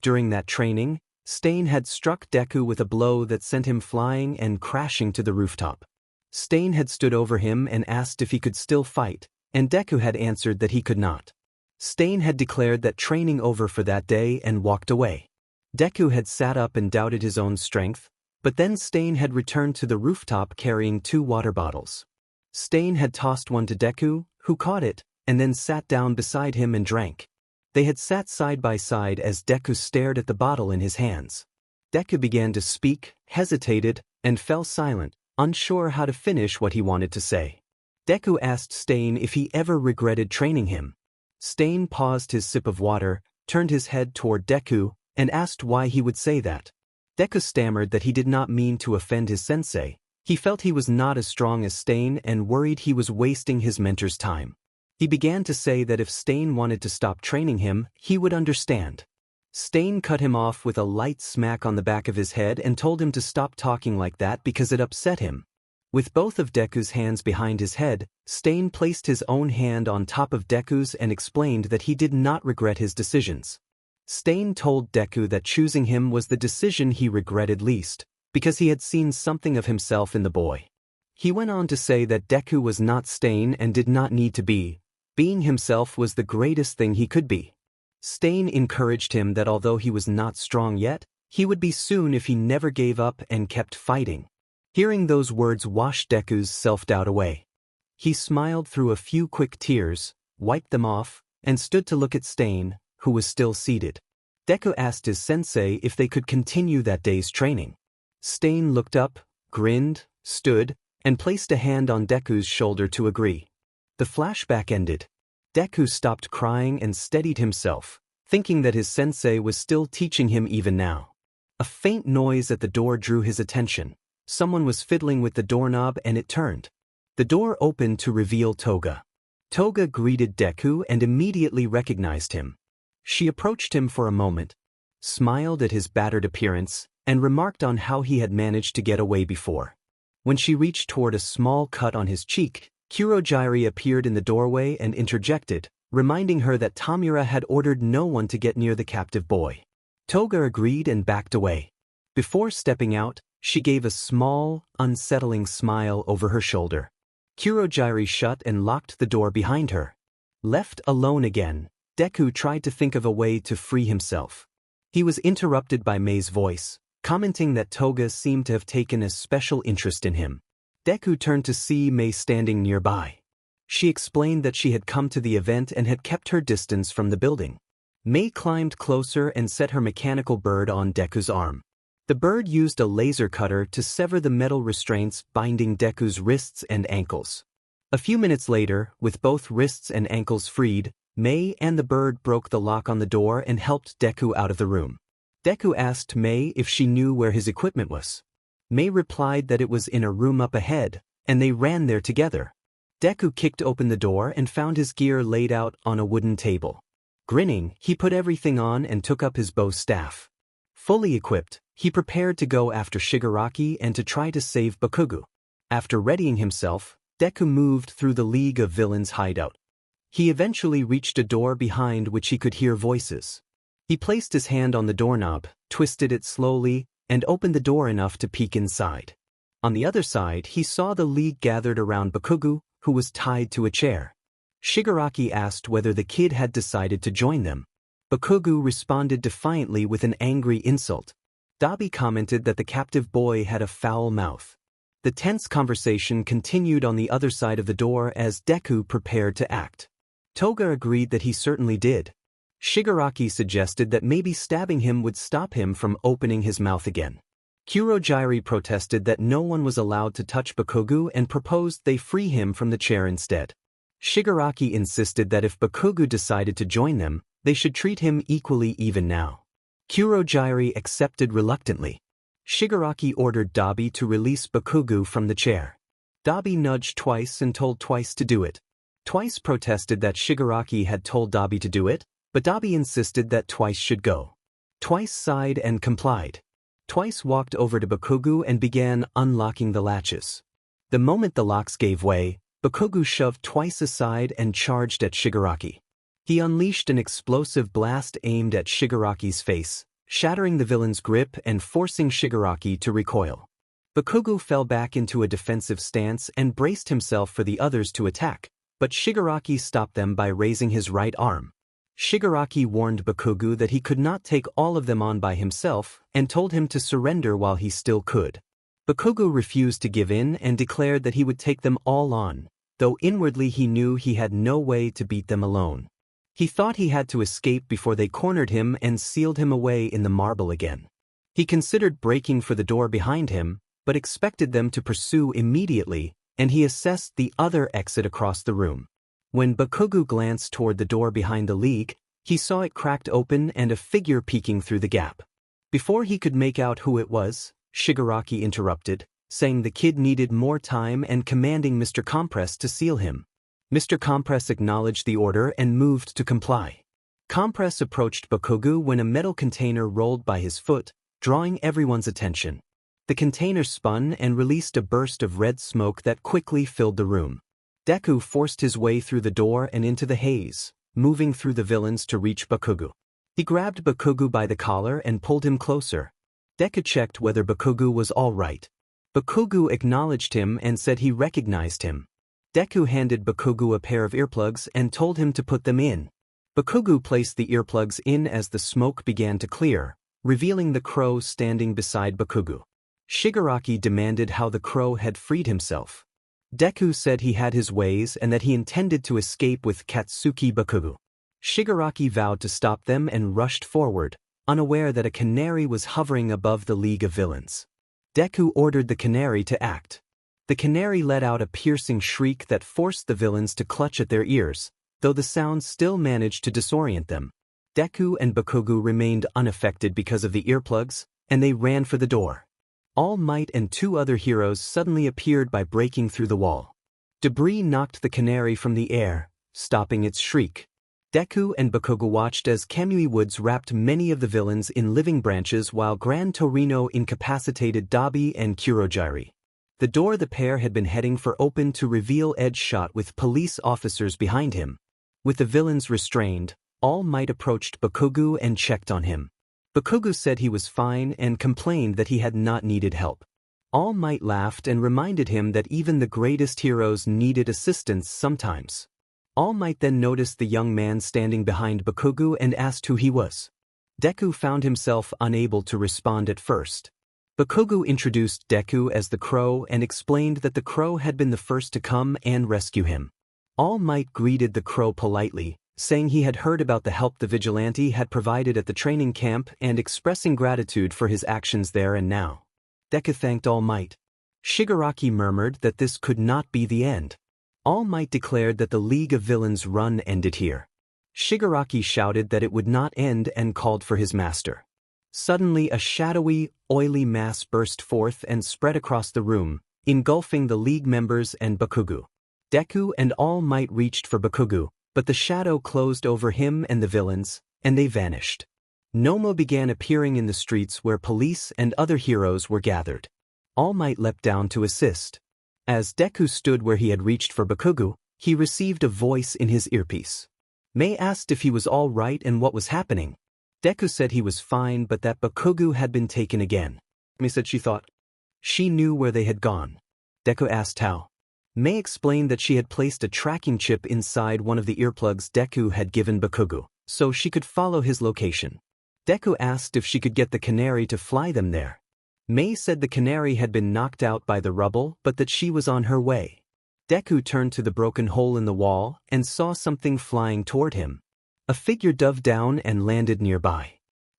During that training, Stain had struck Deku with a blow that sent him flying and crashing to the rooftop. Stain had stood over him and asked if he could still fight, and Deku had answered that he could not. Stain had declared that training over for that day and walked away. Deku had sat up and doubted his own strength, but then Stain had returned to the rooftop carrying 2 water bottles. Stain had tossed one to Deku, who caught it, and then sat down beside him and drank. They had sat side by side as Deku stared at the bottle in his hands. Deku began to speak, hesitated, and fell silent, unsure how to finish what he wanted to say. Deku asked Stain if he ever regretted training him. Stain paused his sip of water, turned his head toward Deku, and asked why he would say that. Deku stammered that he did not mean to offend his sensei. He felt he was not as strong as Stain and worried he was wasting his mentor's time. He began to say that if Stain wanted to stop training him, he would understand. Stain cut him off with a light smack on the back of his head and told him to stop talking like that because it upset him. With both of Deku's hands behind his head, Stain placed his own hand on top of Deku's and explained that he did not regret his decisions. Stain told Deku that choosing him was the decision he regretted least, because he had seen something of himself in the boy. He went on to say that Deku was not Stain and did not need to be. Being himself was the greatest thing he could be. Stain encouraged him that although he was not strong yet, he would be soon if he never gave up and kept fighting. Hearing those words washed Deku's self-doubt away. He smiled through a few quick tears, wiped them off, and stood to look at Stain, who was still seated. Deku asked his sensei if they could continue that day's training. Stain looked up, grinned, stood, and placed a hand on Deku's shoulder to agree. The flashback ended. Deku stopped crying and steadied himself, thinking that his sensei was still teaching him even now. A faint noise at the door drew his attention. Someone was fiddling with the doorknob and it turned. The door opened to reveal Toga. Toga greeted Deku and immediately recognized him. She approached him for a moment, smiled at his battered appearance, and remarked on how he had managed to get away before. When she reached toward a small cut on his cheek, Kurogyari appeared in the doorway and interjected, reminding her that Tamura had ordered no one to get near the captive boy. Toga agreed and backed away. Before stepping out, she gave a small, unsettling smile over her shoulder. Kurogyari shut and locked the door behind her. Left alone again, Deku tried to think of a way to free himself. He was interrupted by Mei's voice, commenting that Toga seemed to have taken a special interest in him. Deku turned to see Mei standing nearby. She explained that she had come to the event and had kept her distance from the building. Mei climbed closer and set her mechanical bird on Deku's arm. The bird used a laser cutter to sever the metal restraints binding Deku's wrists and ankles. A few minutes later, with both wrists and ankles freed, Mei and the bird broke the lock on the door and helped Deku out of the room. Deku asked Mei if she knew where his equipment was. Mei replied that it was in a room up ahead, and they ran there together. Deku kicked open the door and found his gear laid out on a wooden table. Grinning, he put everything on and took up his bow staff. Fully equipped, he prepared to go after Shigaraki and to try to save Bakugo. After readying himself, Deku moved through the League of Villains hideout. He eventually reached a door behind which he could hear voices. He placed his hand on the doorknob, twisted it slowly, and opened the door enough to peek inside. On the other side, he saw the League gathered around Bakugo, who was tied to a chair. Shigaraki asked whether the kid had decided to join them. Bakugo responded defiantly with an angry insult. Dabi commented that the captive boy had a foul mouth. The tense conversation continued on the other side of the door as Deku prepared to act. Toga agreed that he certainly did. Shigaraki suggested that maybe stabbing him would stop him from opening his mouth again. Kurogyari protested that no one was allowed to touch Bakugo and proposed they free him from the chair instead. Shigaraki insisted that if Bakugo decided to join them, they should treat him equally even now. Kurogyari accepted reluctantly. Shigaraki ordered Dabi to release Bakugo from the chair. Dabi nudged twice and told Twice to do it. Twice protested that Shigaraki had told Dabi to do it, but Dabi insisted that Twice should go. Twice sighed and complied. Twice walked over to Bakugo and began unlocking the latches. The moment the locks gave way, Bakugo shoved Twice aside and charged at Shigaraki. He unleashed an explosive blast aimed at Shigaraki's face, shattering the villain's grip and forcing Shigaraki to recoil. Bakugo fell back into a defensive stance and braced himself for the others to attack, but Shigaraki stopped them by raising his right arm. Shigaraki warned Bakugo that he could not take all of them on by himself and told him to surrender while he still could. Bakugo refused to give in and declared that he would take them all on, though inwardly he knew he had no way to beat them alone. He thought he had to escape before they cornered him and sealed him away in the marble again. He considered breaking for the door behind him, but expected them to pursue immediately, and he assessed the other exit across the room. When Bakugo glanced toward the door behind the League, he saw it cracked open and a figure peeking through the gap. Before he could make out who it was, Shigaraki interrupted, saying the kid needed more time and commanding Mr. Compress to seal him. Mr. Compress acknowledged the order and moved to comply. Compress approached Bakugo when a metal container rolled by his foot, drawing everyone's attention. The container spun and released a burst of red smoke that quickly filled the room. Deku forced his way through the door and into the haze, moving through the villains to reach Bakugo. He grabbed Bakugo by the collar and pulled him closer. Deku checked whether Bakugo was all right. Bakugo acknowledged him and said he recognized him. Deku handed Bakugo a pair of earplugs and told him to put them in. Bakugo placed the earplugs in as the smoke began to clear, revealing the crow standing beside Bakugo. Shigaraki demanded how the crow had freed himself. Deku said he had his ways and that he intended to escape with Katsuki Bakugo. Shigaraki vowed to stop them and rushed forward, unaware that a canary was hovering above the League of Villains. Deku ordered the canary to act. The canary let out a piercing shriek that forced the villains to clutch at their ears, though the sound still managed to disorient them. Deku and Bakugo remained unaffected because of the earplugs, and they ran for the door. All Might and two other heroes suddenly appeared by breaking through the wall. Debris knocked the canary from the air, stopping its shriek. Deku and Bakugo watched as Kamui Woods wrapped many of the villains in living branches while Gran Torino incapacitated Dabi and Kurogiri. The door the pair had been heading for opened to reveal Edge shot with police officers behind him. With the villains restrained, All Might approached Bakugo and checked on him. Bakugo said he was fine and complained that he had not needed help. All Might laughed and reminded him that even the greatest heroes needed assistance sometimes. All Might then noticed the young man standing behind Bakugo and asked who he was. Deku found himself unable to respond at first. Bakugo introduced Deku as the Crow and explained that the Crow had been the first to come and rescue him. All Might greeted the Crow politely, saying he had heard about the help the vigilante had provided at the training camp and expressing gratitude for his actions there and now. Deku thanked All Might. Shigaraki murmured that this could not be the end. All Might declared that the League of Villains run ended here. Shigaraki shouted that it would not end and called for his master. Suddenly a shadowy, oily mass burst forth and spread across the room, engulfing the League members and Bakugo. Deku and All Might reached for Bakugo, but the shadow closed over him and the villains, and they vanished. Nomo began appearing in the streets where police and other heroes were gathered. All Might leapt down to assist. As Deku stood where he had reached for Bakugo, he received a voice in his earpiece. Mei asked if he was all right and what was happening. Deku said he was fine but that Bakugo had been taken again. Mei said she thought she knew where they had gone. Deku asked how. Mei explained that she had placed a tracking chip inside one of the earplugs Deku had given Bakugo, so she could follow his location. Deku asked if she could get the canary to fly them there. Mei said the canary had been knocked out by the rubble but that she was on her way. Deku turned to the broken hole in the wall and saw something flying toward him. A figure dove down and landed nearby.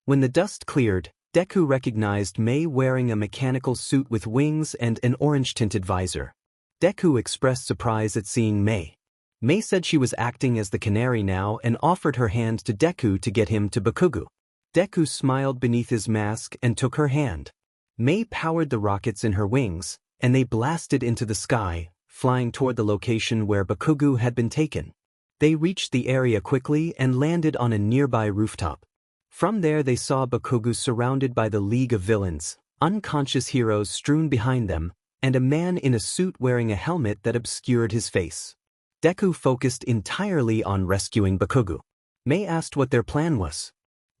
When the dust cleared, Deku recognized Mei wearing a mechanical suit with wings and an orange-tinted visor. Deku expressed surprise at seeing Mei. Mei said she was acting as the canary now and offered her hand to Deku to get him to Bakugo. Deku smiled beneath his mask and took her hand. Mei powered the rockets in her wings, and they blasted into the sky, flying toward the location where Bakugo had been taken. They reached the area quickly and landed on a nearby rooftop. From there they saw Bakugo surrounded by the League of Villains, unconscious heroes strewn behind them, and a man in a suit wearing a helmet that obscured his face. Deku focused entirely on rescuing Bakugo. Mei asked what their plan was.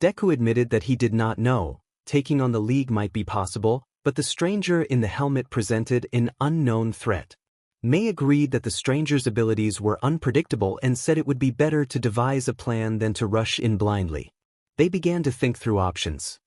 Deku admitted that he did not know. Taking on the League might be possible, but the stranger in the helmet presented an unknown threat. Mei agreed that the stranger's abilities were unpredictable and said it would be better to devise a plan than to rush in blindly. They began to think through options.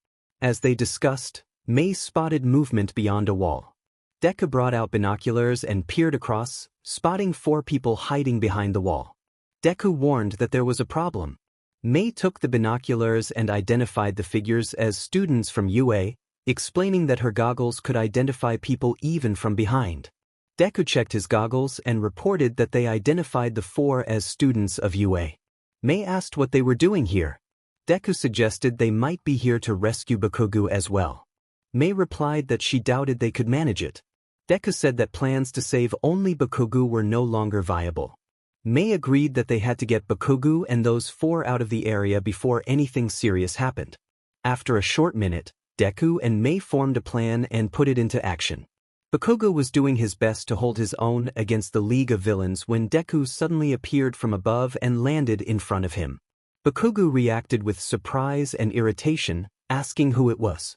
As they discussed, Mei spotted movement beyond a wall. Deku brought out binoculars and peered across, spotting 4 people hiding behind the wall. Deku warned that there was a problem. Mei took the binoculars and identified the figures as students from UA, explaining that her goggles could identify people even from behind. Deku checked his goggles and reported that they identified the 4 as students of UA. Mei asked what they were doing here. Deku suggested they might be here to rescue Bakugo as well. Mei replied that she doubted they could manage it. Deku said that plans to save only Bakugo were no longer viable. Mei agreed that they had to get Bakugo and those 4 out of the area before anything serious happened. After a short minute, Deku and Mei formed a plan and put it into action. Bakugo was doing his best to hold his own against the League of Villains when Deku suddenly appeared from above and landed in front of him. Bakugo reacted with surprise and irritation, asking who it was.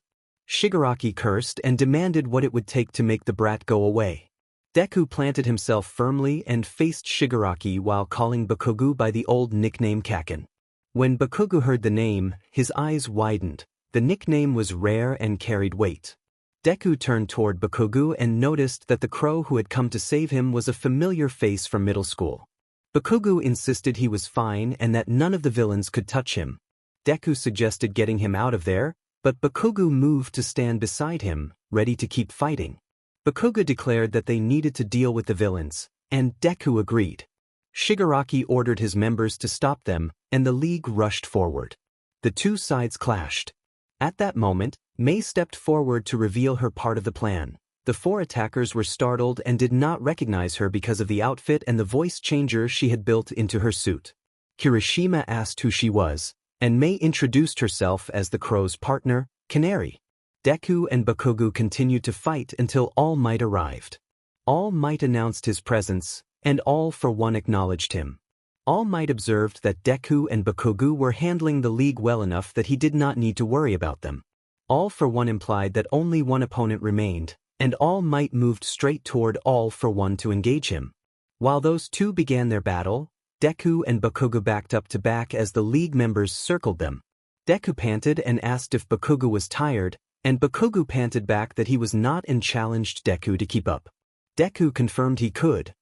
Shigaraki cursed and demanded what it would take to make the brat go away. Deku planted himself firmly and faced Shigaraki while calling Bakugo by the old nickname Kaken. When Bakugo heard the name, his eyes widened. The nickname was rare and carried weight. Deku turned toward Bakugo and noticed that the crow who had come to save him was a familiar face from middle school. Bakugo insisted he was fine and that none of the villains could touch him. Deku suggested getting him out of there, but Bakugo moved to stand beside him, ready to keep fighting. Bakugo declared that they needed to deal with the villains, and Deku agreed. Shigaraki ordered his members to stop them, and the League rushed forward. The two sides clashed. At that moment, Mei stepped forward to reveal her part of the plan. The four attackers were startled and did not recognize her because of the outfit and the voice changer she had built into her suit. Kirishima asked who she was, and Mei introduced herself as the crow's partner, Canary. Deku and Bakugo continued to fight until All Might arrived. All Might announced his presence, and All for One acknowledged him. All Might observed that Deku and Bakugo were handling the League well enough that he did not need to worry about them. All for One implied that only one opponent remained, and All Might moved straight toward All for One to engage him. While those two began their battle, Deku and Bakugo backed up to back as the League members circled them. Deku panted and asked if Bakugo was tired, and Bakugo panted back that he was not and challenged Deku to keep up. Deku confirmed he could,